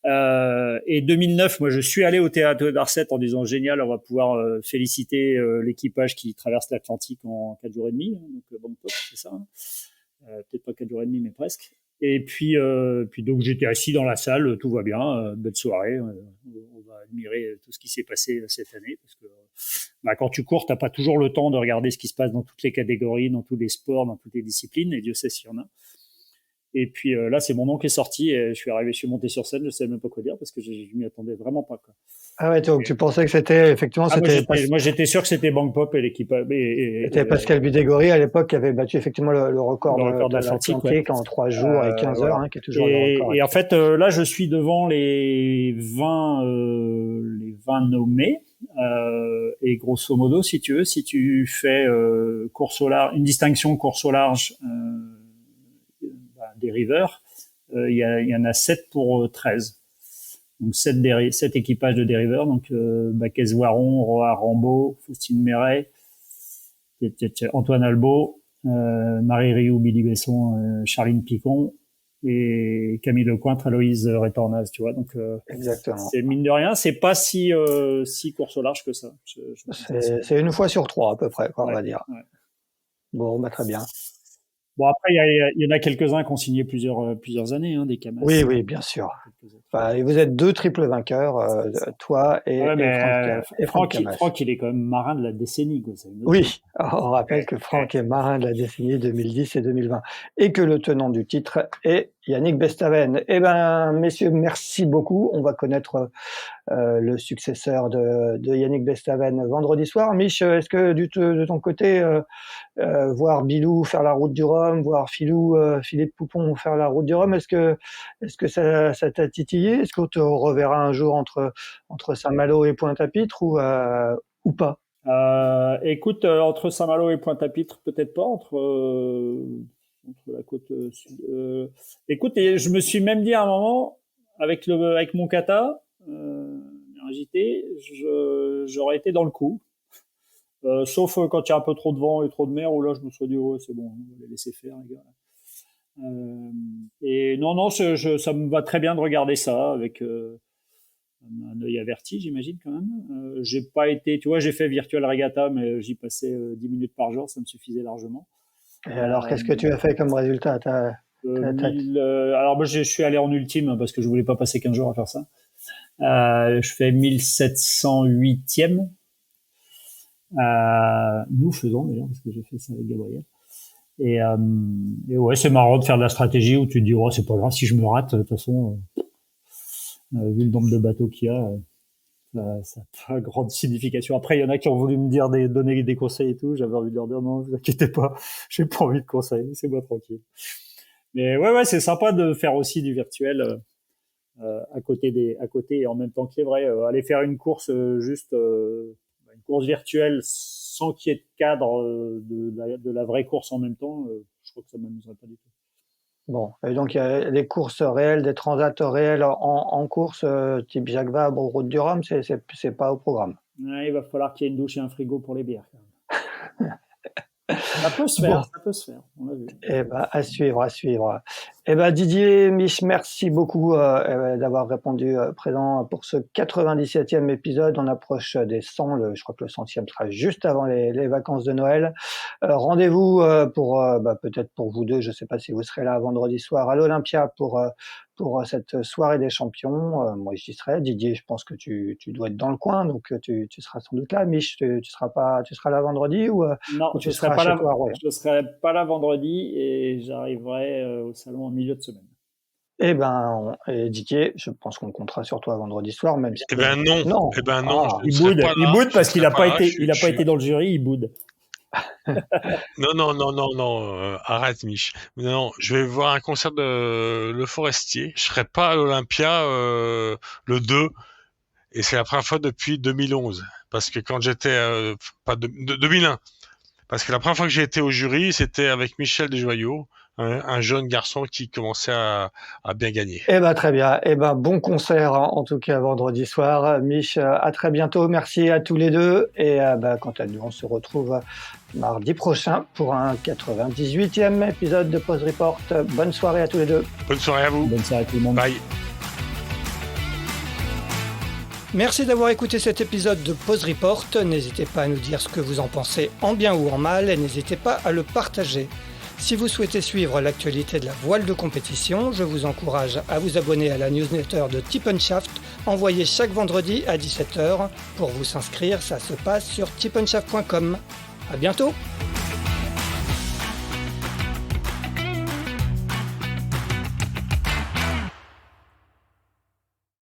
Et 2009, moi je suis allé au théâtre d'Arcet en disant génial, on va pouvoir féliciter l'équipage qui traverse l'Atlantique en 4 jours et demi, hein, donc Bangkok, c'est ça, hein. Peut-être pas 4 jours et demi, mais presque. Et puis donc j'étais assis dans la salle, tout va bien, belle soirée, on va admirer tout ce qui s'est passé cette année, parce que quand tu cours, t'as pas toujours le temps de regarder ce qui se passe dans toutes les catégories, dans tous les sports, dans toutes les disciplines, et Dieu sait s'il y en a. Et puis là, c'est mon nom qui est sorti et je suis monté sur scène, je savais même pas quoi dire parce que je m'y attendais vraiment pas, quoi. Ah ouais, donc tu pensais que c'était effectivement moi j'étais sûr que c'était Bangkok et l'équipe. C'était Pascal Bidégory à l'époque qui avait battu effectivement le record de l'Atlantique, ouais, en 3 jours et 15 heures, hein, qui est toujours le record. Et en fait, là, je suis devant les 20 nommés. Et grosso modo, si tu veux, si tu fais course au large, une distinction course au large des riveurs, il y en a 7 pour 13. Donc 7 équipages de dériveurs, donc Baquez-Voiron, Roa Rambaud, Faustine Méret, Antoine Albo, Marie Rioux, Billy Besson, Charline Picon et Camille Lecointre, Aloïse Rétornaz, tu vois. Donc exactement. C'est mine de rien, c'est pas si course au large que ça. C'est une fois sur 3 à peu près, quoi, ouais, on va dire. Ouais. Bon, très bien. Bon, après, il y en a quelques-uns qui ont signé plusieurs années, hein, des Camas. Oui, bien sûr. Et vous êtes 2 triples vainqueurs, toi et Franck. Franck, il est quand même marin de la décennie, quoi. Oui, on rappelle que Franck est marin de la décennie 2010 et 2020 et que le tenant du titre est Yannick Bestaven. Eh ben, messieurs, merci beaucoup. On va connaître le successeur de Yannick Bestaven vendredi soir. Mich, est-ce que de ton côté, voir Bilou faire la route du Rhum, voir Philippe Poupon faire la route du Rhum, est-ce que ça t'a titillé? Est-ce qu'on te reverra un jour entre Saint-Malo et Pointe-à-Pitre ou pas? Écoute, entre Saint-Malo et Pointe-à-Pitre, peut-être pas, entre la côte sud. Écoute, et je me suis même dit à un moment, avec mon kata, JT, j'aurais été dans le coup. Sauf quand il y a un peu trop de vent et trop de mer, où là je me suis dit ouais c'est bon, on va les laisser faire les gars. Et non, ça me va très bien de regarder ça avec un œil averti, j'imagine quand même. J'ai pas été, tu vois, j'ai fait virtual regatta, mais j'y passais 10 minutes par jour, ça me suffisait largement. Et alors, qu'est-ce que tu as fait comme résultat? Alors moi je suis allé en ultime parce que je voulais pas passer 15 jours à faire ça. Je fais 1708e. Nous faisons d'ailleurs parce que j'ai fait ça avec Gabriel. Et ouais, c'est marrant de faire de la stratégie où tu te dis oh c'est pas grave si je me rate, de toute façon vu le nombre de bateaux qu'il y a, ça n'a pas grande signification. Après il y en a qui ont voulu me dire donner des conseils et tout, j'avais envie de leur dire non, vous inquiétez pas, j'ai pas envie de conseils, c'est moi tranquille. Mais ouais, c'est sympa de faire aussi du virtuel à côté et en même temps que les vrais. Aller faire une course juste une course virtuelle sans qu'il y ait de cadre de la vraie course en même temps, je crois que ça m'amuserait pas du tout. Bon, et donc il y a des courses réelles, des transats réels en course type Jacques Vabre ou Route du Rhum, c'est pas au programme. Ouais, il va falloir qu'il y ait une douche et un frigo pour les bières. Quand même. Ça peut se faire, on l'a vu. Eh ben, à suivre. Eh ben, Didier Mich, merci beaucoup d'avoir répondu présent pour ce 97e épisode. On approche des 100, je crois que le 100e sera juste avant les vacances de Noël. Rendez-vous pour peut-être pour vous deux, je sais pas si vous serez là vendredi soir à l'Olympia pour pour cette soirée des champions. Moi, j'y serai. Didier, je pense que tu dois être dans le coin, donc tu seras sans doute là. Mich, tu seras là vendredi Non, ou je tu seras serai pas chez là. toi à Royan? Je serai pas là vendredi et j'arriverai au salon en milieu de semaine. Et Didier, je pense qu'on comptera sur toi vendredi soir, même si... Non. Non. Il boude parce qu'il n'a pas été dans le jury, il boude. Non, arrête, Mich. Non, je vais voir un concert de Le Forestier. Je serai pas à l'Olympia le 2, et c'est la première fois depuis 2011. Parce que quand j'étais... 2001. Parce que la première fois que j'ai été au jury, c'était avec Michel Desjoyaux, un jeune garçon qui commençait à bien gagner. Très bien. Bon concert, en tout cas, vendredi soir. Mich, à très bientôt. Merci à tous les deux. Et quant à nous, on se retrouve mardi prochain pour un 98e épisode de Pause Report. Bonne soirée à tous les deux. Bonne soirée à vous. Bonne soirée à tout le monde. Bye. Merci d'avoir écouté cet épisode de Pause Report. N'hésitez pas à nous dire ce que vous en pensez, en bien ou en mal, et n'hésitez pas à le partager. Si vous souhaitez suivre l'actualité de la voile de compétition, je vous encourage à vous abonner à la newsletter de Tip & Shaft, envoyée chaque vendredi à 17h. Pour vous inscrire, ça se passe sur tipnshaft.com. À bientôt!